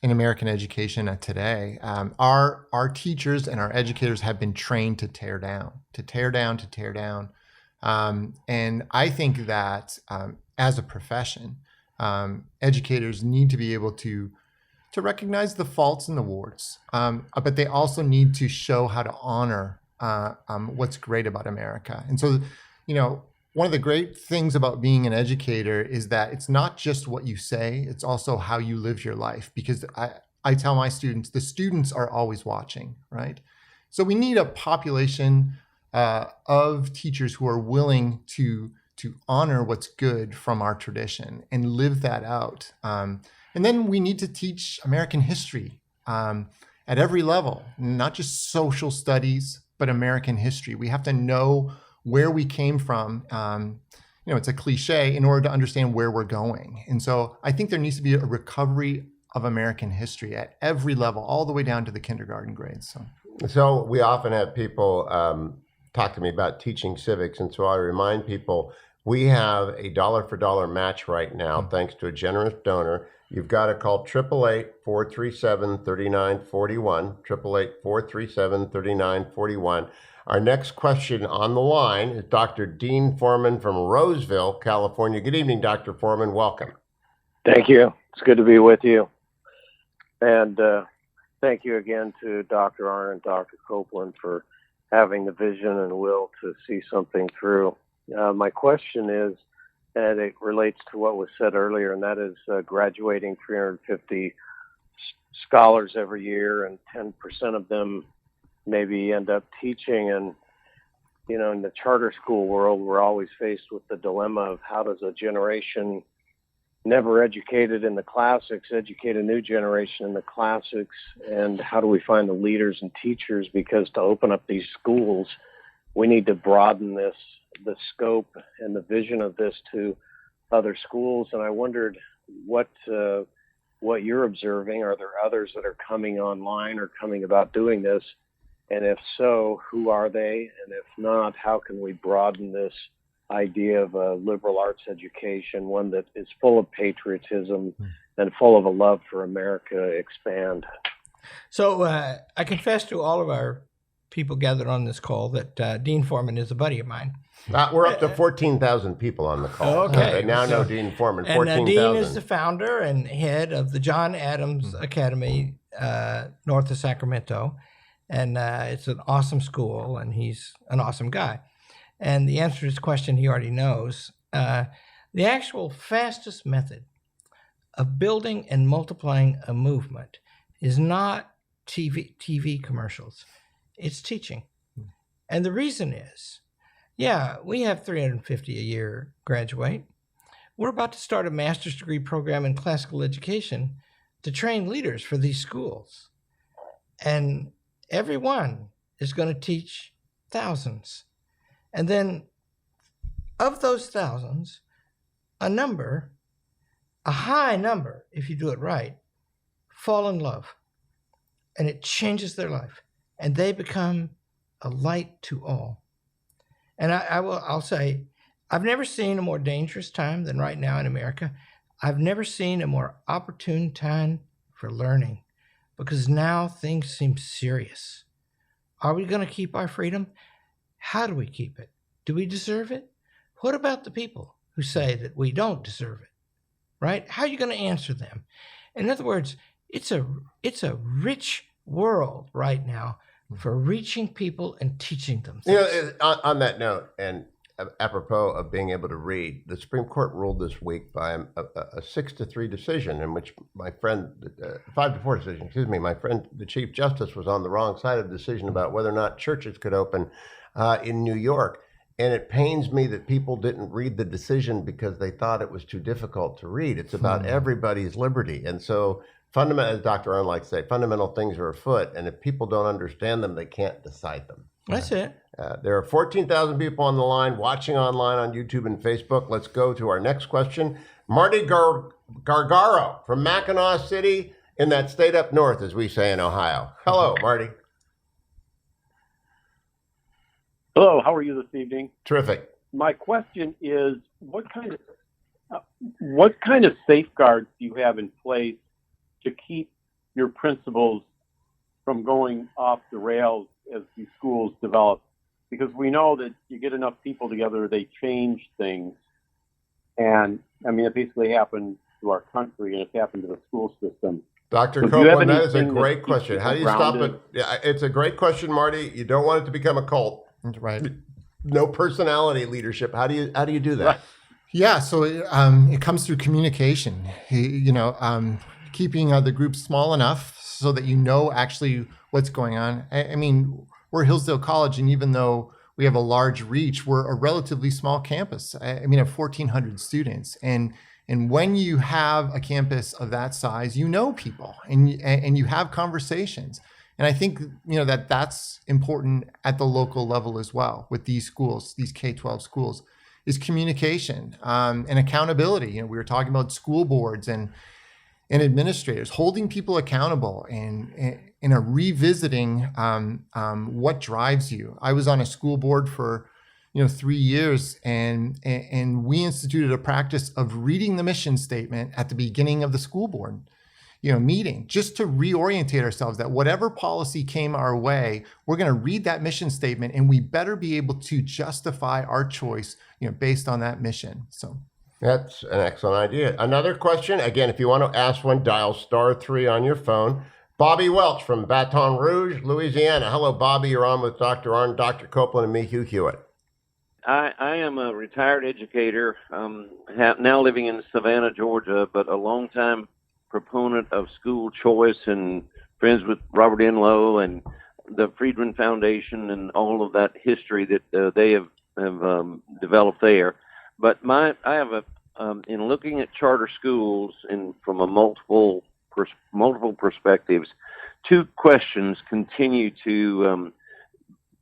American education today, our teachers and our educators have been trained to tear down. And I think that as a profession, educators need to be able to to recognize the faults and the warts, but they also need to show how to honor what's great about America. And so, one of the great things about being an educator is that it's not just what you say, it's also how you live your life. Because I tell my students, the students are always watching, right? So we need a population of teachers who are willing to honor what's good from our tradition and live that out. And then we need to teach American history at every level, not just social studies, but American history. We have to know where we came from. It's a cliche in order to understand where we're going. And so I think there needs to be a recovery of American history at every level, all the way down to the kindergarten grades. So we often have people talk to me about teaching civics. And so I remind people, we have a dollar for dollar match right now, thanks to a generous donor. You've got to call 888-437-3941, 888-437-3941. Our next question on the line is Dr. Dean Foreman from Roseville, California. Good evening, Dr. Foreman. Welcome. Thank you. It's good to be with you. And thank you again to Dr. Arnn and Dr. Copeland for having the vision and will to see something through. My question is, and it relates to what was said earlier, and that is graduating 350 scholars every year, and 10% of them maybe end up teaching. And, in the charter school world, we're always faced with the dilemma of how does a generation never educated in the classics educate a new generation in the classics, and how do we find the leaders and teachers? Because to open up these schools, we need to broaden the scope and the vision of this to other schools. And I wondered what you're observing. Are there others that are coming online or coming about doing this? And if so, who are they? And if not, how can we broaden this idea of a liberal arts education, one that is full of patriotism and full of a love for America, expand? So I confess to all of our people gathered on this call that Dean Foreman is a buddy of mine. We're up to 14,000 people on the call. Okay. I now know Dean Foreman, And 14,000. Dean is the founder and head of the John Adams Academy north of Sacramento. And it's an awesome school, and he's an awesome guy. And the answer to his question he already knows. The actual fastest method of building and multiplying a movement is not TV commercials. It's teaching. And the reason is, we have 350 a year graduate. We're about to start a master's degree program in classical education to train leaders for these schools. And everyone is going to teach thousands. And then of those thousands, a high number, if you do it right, fall in love. And it changes their life. And they become a light to all. And I'll say, I've never seen a more dangerous time than right now in America. I've never seen a more opportune time for learning, because now things seem serious. Are we going to keep our freedom? How do we keep it? Do we deserve it? What about the people who say that we don't deserve it, right? How are you going to answer them? In other words, it's a rich world right now for reaching people and teaching them things. On that note, and apropos of being able to read, the Supreme Court ruled this week by a 6-3 decision in which my friend, 5-4 decision, excuse me, my friend, the Chief Justice, was on the wrong side of the decision about whether or not churches could open in New York. And it pains me that people didn't read the decision because they thought it was too difficult to read. It's about everybody's liberty. And so fundamental, as Dr. Arnn likes to say, fundamental things are afoot. And if people don't understand them, they can't decide them. That's it. There are 14,000 people on the line watching online on YouTube and Facebook. Let's go to our next question. Marty Gargaro from Mackinac City in that state up north, as we say in Ohio. Hello, Marty. Hello, how are you this evening? Terrific. My question is, what kind of safeguards do you have in place to keep your principles from going off the rails as these schools develop? Because we know that you get enough people together, they change things. And I mean, it basically happened to our country, and it's happened to the school system. Dr. So do you have Copeland, that is a anything that great keeps question. How do you people stop it? grounded? Yeah, it's a great question, Marty. You don't want it to become a cult. Right. No personality leadership. How do you do that? Right. Yeah, so it comes through communication. Keeping the group small enough so that you know actually what's going on. I mean, we're Hillsdale College, and even though we have a large reach, we're a relatively small campus. I mean, of 1,400 students, and when you have a campus of that size, you know people, and you have conversations. And I think that's important at the local level as well with these schools, these K-12 schools, is communication and accountability. We were talking about school boards and administrators holding people accountable and revisiting what drives you. I was on a school board for 3 years, and we instituted a practice of reading the mission statement at the beginning of the school board meeting, just to reorientate ourselves that whatever policy came our way, we're going to read that mission statement, and we better be able to justify our choice, based on that mission. So That's an excellent idea. Another question, again, if you want to ask one, dial *3 on your phone. Bobby Welch from Baton Rouge, Louisiana. Hello, Bobby. You're on with Dr. Arnn, Dr. Copeland, and me, Hugh Hewitt. I am a retired educator, now living in Savannah, Georgia, but a longtime proponent of school choice and friends with Robert Enlow and the Friedman Foundation and all of that history that they have developed there. But I have in looking at charter schools and from a multiple perspectives, two questions continue to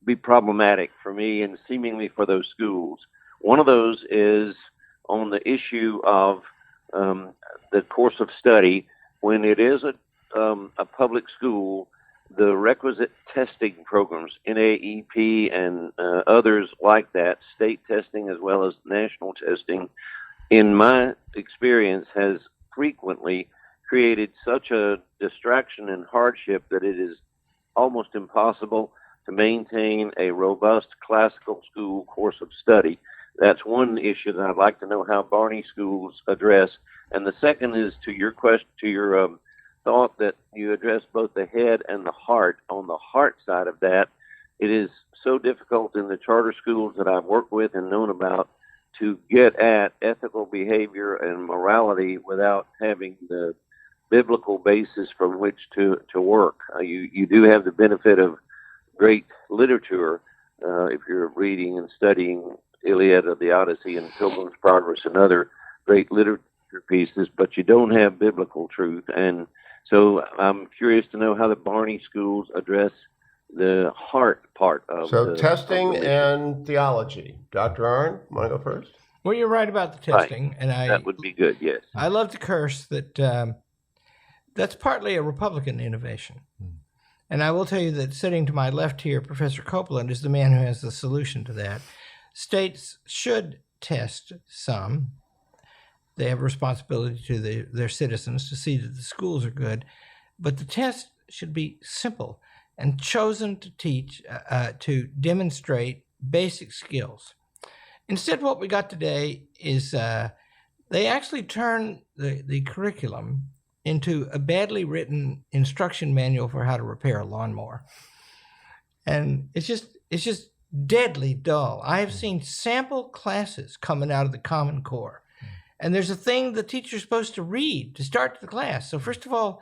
be problematic for me and seemingly for those schools. One of those is on the issue of the course of study. When it is a public school, the requisite testing programs, NAEP and others like that, state testing as well as national testing, in my experience, has frequently created such a distraction and hardship that it is almost impossible to maintain a robust classical school course of study. That's one issue that I'd like to know how Barney schools address. And the second is to your question, to your thought that you address both the head and the heart. On the heart side of that, it is so difficult in the charter schools that I've worked with and known about to get at ethical behavior and morality without having the biblical basis from which to work. You do have the benefit of great literature if you're reading and studying Iliad or the Odyssey and Pilgrim's Progress and other great literature pieces, but you don't have biblical truth. And so I'm curious to know how the Barney schools address the heart part of testing and theology. Dr. Arnn, want to go first? Well, you're right about the testing, right. And that would be good. Yes, I love to curse that. That's partly a Republican innovation. And I will tell you that sitting to my left here, Professor Copeland, is the man who has the solution to that. States should test some. They have a responsibility to their citizens to see that the schools are good. But the test should be simple and chosen to teach, to demonstrate basic skills. Instead, what we got today is they actually turn the curriculum into a badly written instruction manual for how to repair a lawnmower. And it's just deadly dull. I have seen sample classes coming out of the Common Core. And there's a thing the teacher's supposed to read to start the class. So first of all,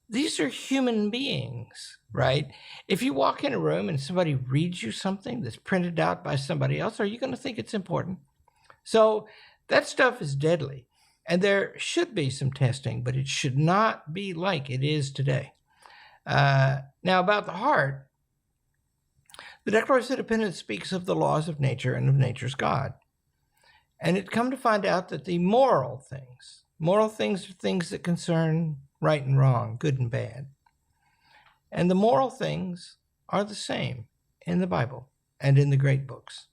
these are human beings, right? If you walk in a room and somebody reads you something that's printed out by somebody else, are you going to think it's important? So that stuff is deadly. And there should be some testing, but it should not be like it is today. Now, about the heart, the Declaration of Independence speaks of the laws of nature and of nature's God. And it come to find out that the moral things are things that concern right and wrong, good and bad. And the moral things are the same in the Bible and in the great books.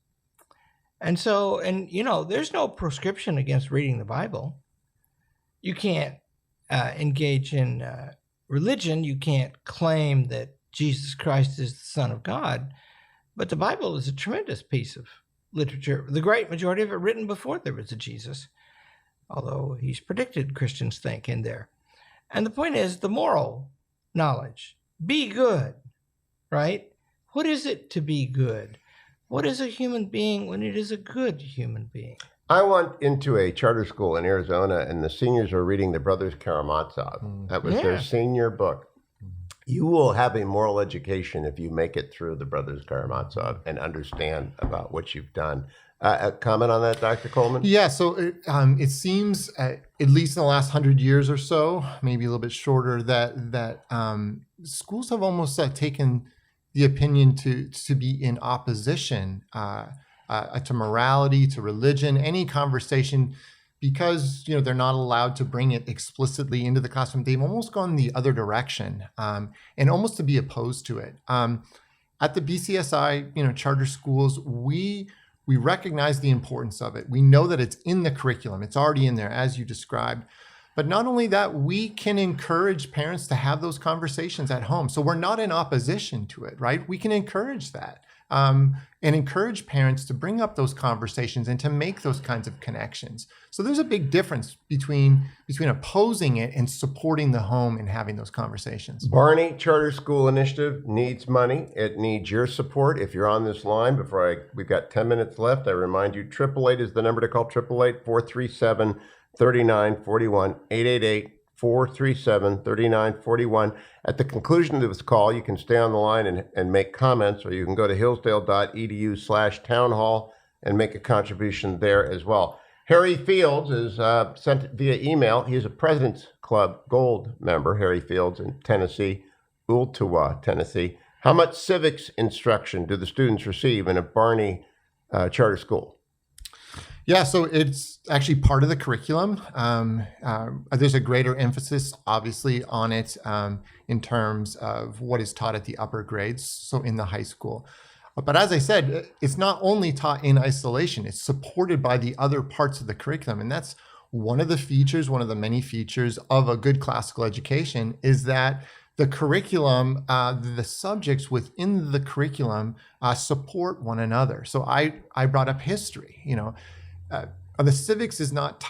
And so, there's no prescription against reading the Bible. You can't engage in religion. You can't claim that Jesus Christ is the Son of God. But the Bible is a tremendous piece of literature, the great majority of it written before there was a Jesus, although he's predicted, Christians think, in there. And the point is the moral knowledge. Be good, right? What is it to be good? What is a human being when it is a good human being? I went into a charter school in Arizona, and the seniors were reading the Brothers Karamazov. That was their senior book. You will have a moral education if you make it through the Brothers Karamazov and understand about what you've done. A comment on that, Dr. Coleman? Yeah, so it seems, at least in the last 100 years or so, maybe a little bit shorter, that schools have almost taken the opinion to be in opposition to morality, to religion, any conversation, because they're not allowed to bring it explicitly into the classroom. They've almost gone the other direction, and almost to be opposed to it. At the BCSI, charter schools, we recognize the importance of it. We know that it's in the curriculum. It's already in there, as you described. But not only that, we can encourage parents to have those conversations at home. So we're not in opposition to it, right? We can encourage that and encourage parents to bring up those conversations and to make those kinds of connections. So there's a big difference between opposing it and supporting the home and having those conversations. Barney Charter School Initiative needs money. It needs your support. If you're on this line, we've got 10 minutes left. I remind you, 888 is the number to call, 888-437-3941, 888-437-3941. At the conclusion of this call, you can stay on the line and make comments, or you can go to hillsdale.edu/townhall and make a contribution there as well. Harry Fields is sent via email. He's a President's Club Gold member, Harry Fields in Tennessee, Ooltewah, Tennessee. How much civics instruction do the students receive in a Barney charter school? Yeah, so it's actually part of the curriculum. There's a greater emphasis, obviously, on it in terms of what is taught at the upper grades, so in the high school. But as I said, it's not only taught in isolation, it's supported by the other parts of the curriculum. And that's one of the many features of a good classical education, is that the curriculum, the subjects within the curriculum support one another. So I brought up history, the civics is not,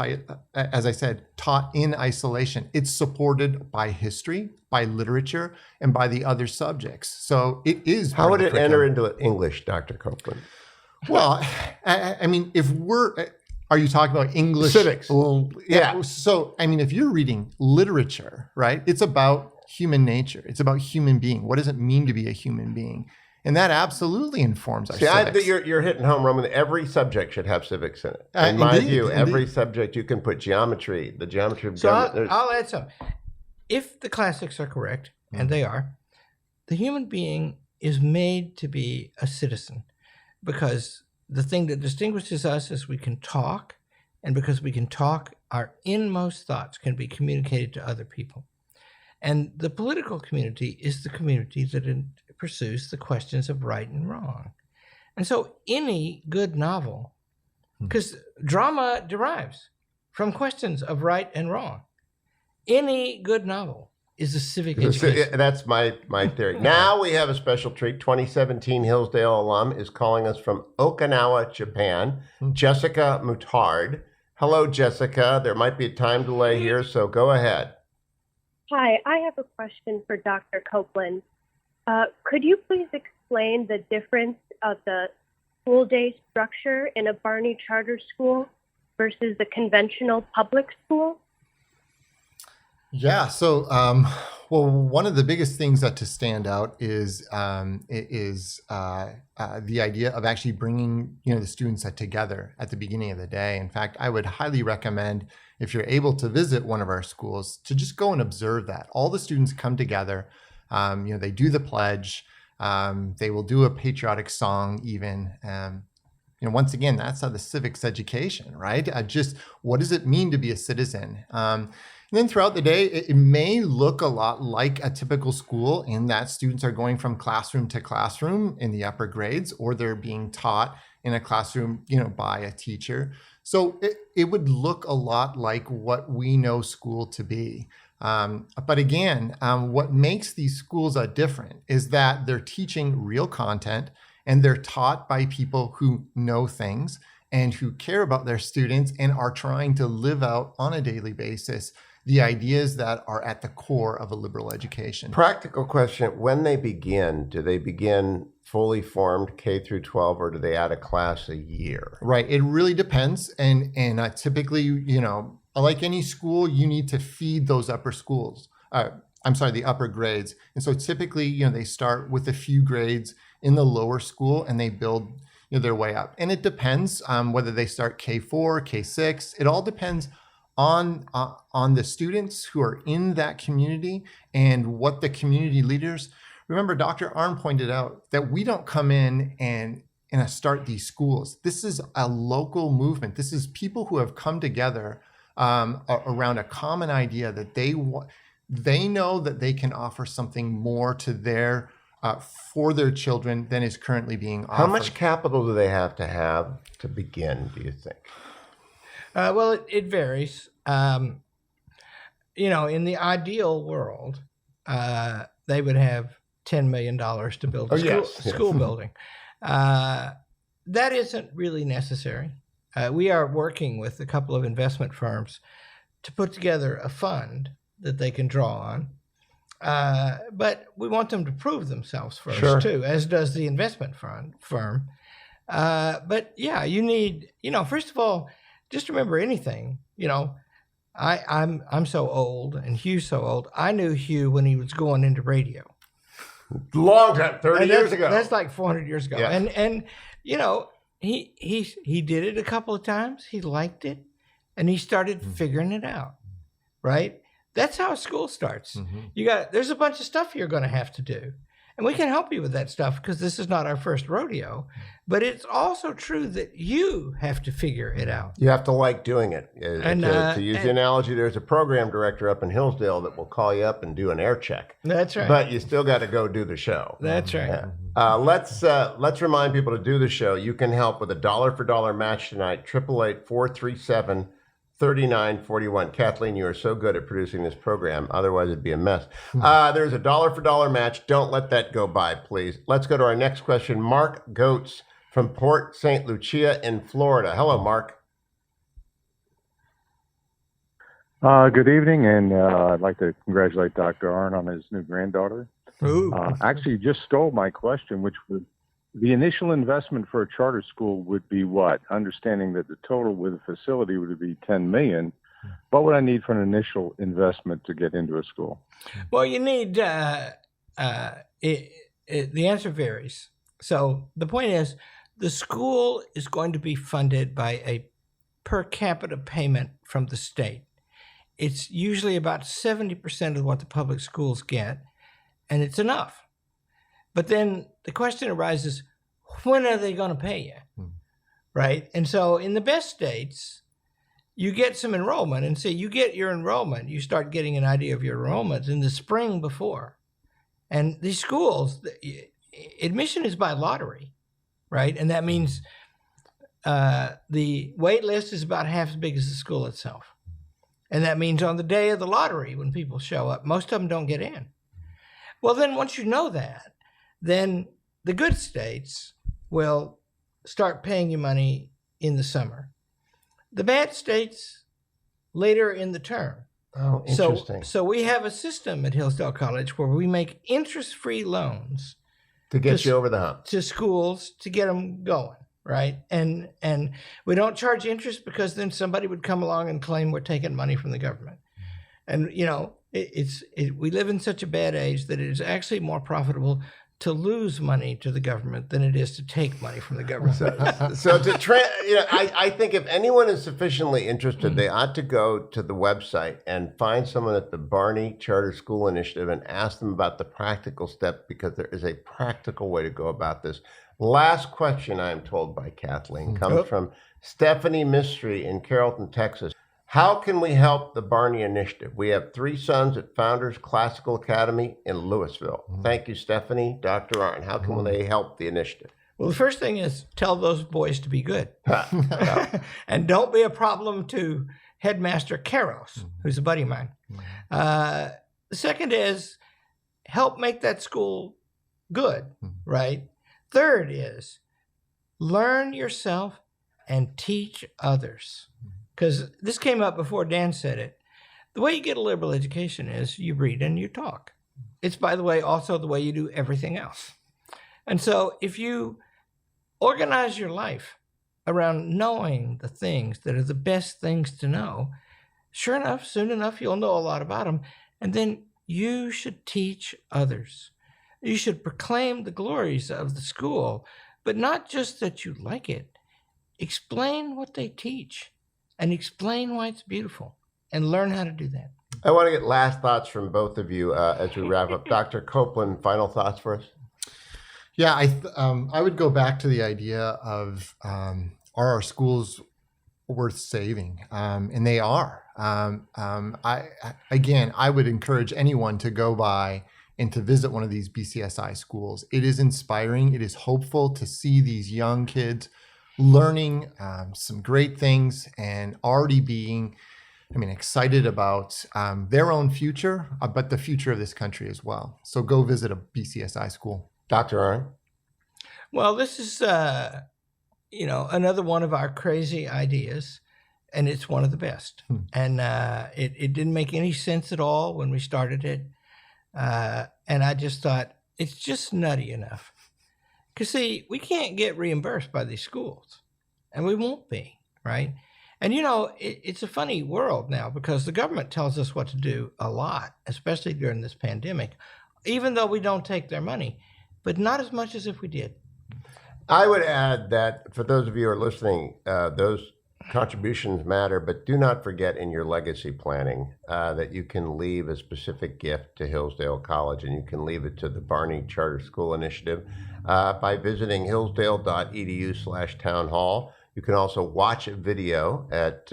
as I said, taught in isolation. It's supported by history, by literature, and by the other subjects. So it is. How would it enter into English, Dr. Copeland? Well, I mean, are you talking about English? Civics. Well, yeah. So, I mean, if you're reading literature, right, it's about human nature. It's about human being. What does it mean to be a human being? And that absolutely informs our civics. You're hitting home, Roman. Every subject should have civics in it. In my view, every subject you can put geometry, the geometry of government. I'll add some. If the classics are correct, and they are, the human being is made to be a citizen, because the thing that distinguishes us is we can talk, and because we can talk, our inmost thoughts can be communicated to other people. And the political community is the community that pursues the questions of right and wrong. And so any good novel, because drama derives from questions of right and wrong, any good novel is a civic education. That's my theory. Now we have a special treat. 2017 Hillsdale alum is calling us from Okinawa, Japan, Jessica Mutard. Hello, Jessica. There might be a time delay here, so go ahead. Hi, I have a question for Dr. Copeland. Could you please explain the difference of the school day structure in a Barney charter school versus the conventional public school? Yeah, so well, one of the biggest things to stand out is the idea of actually bringing the students together at the beginning of the day. In fact, I would highly recommend, if you're able to visit one of our schools, to just go and observe that. All the students come together. They do the pledge. They will do a patriotic song even. Once again, that's how the civics education, right? Just what does it mean to be a citizen? And then throughout the day, it may look a lot like a typical school in that students are going from classroom to classroom in the upper grades, or they're being taught in a classroom, by a teacher. So it would look a lot like what we know school to be. But again, what makes these schools different is that they're teaching real content, and they're taught by people who know things and who care about their students and are trying to live out on a daily basis the ideas that are at the core of a liberal education. Practical question: when they begin, do they begin fully formed K through 12, or do they add a class a year? Right. It really depends. And typically, like any school, you need to feed those upper schools. The upper grades. And so typically, they start with a few grades in the lower school and they build their way up. And it depends whether they start K4, K6. It all depends on the students who are in that community and what the community leaders. Remember, Dr. Arnn pointed out that we don't come in and start these schools. This is a local movement. This is people who have come together around a common idea that they know that they can offer something more to their for their children than is currently being offered. How much capital do they have to begin, do you think? Well, it varies. In the ideal world, they would have $10 million to build a school building. That isn't really necessary. We are working with a couple of investment firms to put together a fund that they can draw on. But we want them to prove themselves first, too, as does the investment firm. But yeah, you need, first of all, just remember anything. I'm so old and Hugh's so old. I knew Hugh when he was going into radio. Long time, 30 years ago. That's like 400 years ago. Yeah. And he did it a couple of times. He liked it, and he started figuring it out, right? That's how a school starts. Mm-hmm. There's a bunch of stuff you're going to have to do. And we can help you with that stuff because this is not our first rodeo. But it's also true that you have to figure it out. You have to like doing it. To use the analogy, there's a program director up in Hillsdale that will call you up and do an air check. That's right. But you still got to go do the show. That's right. Yeah. Let's remind people to do the show. You can help with a $1 match tonight, 888-437-3941. Kathleen, you are so good at producing this program. Otherwise, it'd be a mess. There's a $1 match. Don't let that go by, please. Let's go to our next question. Mark Goetz from Port St. Lucia in Florida. Hello, Mark. Good evening, and I'd like to congratulate Dr. Arnn on his new granddaughter. Actually, you just stole my question, which was the initial investment for a charter school would be what? Understanding that the total with the facility would be $10 million. What would I need for an initial investment to get into a school? Well, you need the answer varies. So the point is, the school is going to be funded by a per capita payment from the state. It's usually about 70% of what the public schools get, and it's enough. But then the question arises, when are they going to pay you? Right? And so in the best states, you get some enrollment, and say you get your enrollment, you start getting an idea of your enrollment in the spring before. And these schools, admission is by lottery, right? And that means the wait list is about half as big as the school itself. And that means on the day of the lottery, when people show up, most of them don't get in. Well, then once you know that, then the good states will start paying you money in the summer. The bad states later in the term. Oh, interesting. So we have a system at Hillsdale College where we make interest-free loans to get you over the hump to schools to get them going, right? And we don't charge interest because then somebody would come along and claim we're taking money from the government. And we live in such a bad age that it is actually more profitable to lose money to the government than it is to take money from the government. I think if anyone is sufficiently interested, they ought to go to the website and find someone at the Barney Charter School Initiative and ask them about the practical step, because there is a practical way to go about this. Last question, I'm told by Kathleen, comes from Stephanie Mystery in Carrollton, Texas. How can we help the Barney Initiative? We have 3 sons at Founders Classical Academy in Louisville. Thank you, Stephanie. Dr. Arnn, how can they help the initiative? Well, the first thing is tell those boys to be good. And don't be a problem to Headmaster Karos, who's a buddy of mine. The second is help make that school good, right? Third is learn yourself and teach others. Because this came up before Dan said it. The way you get a liberal education is you read and you talk. It's, by the way, also the way you do everything else. And so if you organize your life around knowing the things that are the best things to know, sure enough, soon enough, you'll know a lot about them. And then you should teach others. You should proclaim the glories of the school, but not just that you like it. Explain what they teach and explain why it's beautiful and learn how to do that. I want to get last thoughts from both of you as we wrap up. Dr. Copeland, final thoughts for us? Yeah, I would go back to the idea of are our schools worth saving? And they are. I would encourage anyone to go by and to visit one of these BCSI schools. It is inspiring. It is hopeful to see these young kids learning some great things and already being, excited about their own future, but the future of this country as well. So go visit a BCSI school. Dr. Arnn? Well, this is, another one of our crazy ideas, and it's one of the best. And it didn't make any sense at all when we started it. And I just thought, it's just nutty enough. Because, see, we can't get reimbursed by these schools, and we won't be, right? And, it's a funny world now because the government tells us what to do a lot, especially during this pandemic, even though we don't take their money, but not as much as if we did. I would add that for those of you who are listening, those contributions matter, but do not forget in your legacy planning that you can leave a specific gift to Hillsdale College, and you can leave it to the Barney Charter School Initiative by visiting hillsdale.edu/townhall. You can also watch a video at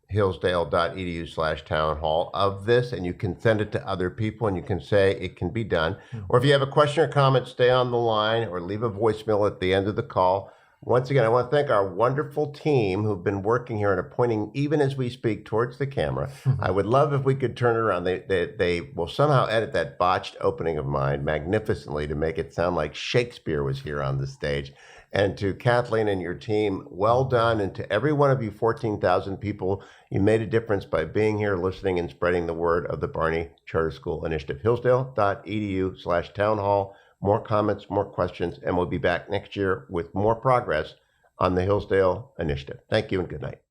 hillsdale.edu/townhall of this, and you can send it to other people, and you can say it can be done. Or if you have a question or comment, stay on the line or leave a voicemail at the end of the call. Once again, I want to thank our wonderful team who've been working here and are pointing, even as we speak, towards the camera. I would love if we could turn it around. They will somehow edit that botched opening of mine magnificently to make it sound like Shakespeare was here on the stage. And to Kathleen and your team, well done. And to every one of you 14,000 people, you made a difference by being here, listening, and spreading the word of the Barney Charter School Initiative. Hillsdale.edu/townhall. More comments, more questions, and we'll be back next year with more progress on the Hillsdale Initiative. Thank you and good night.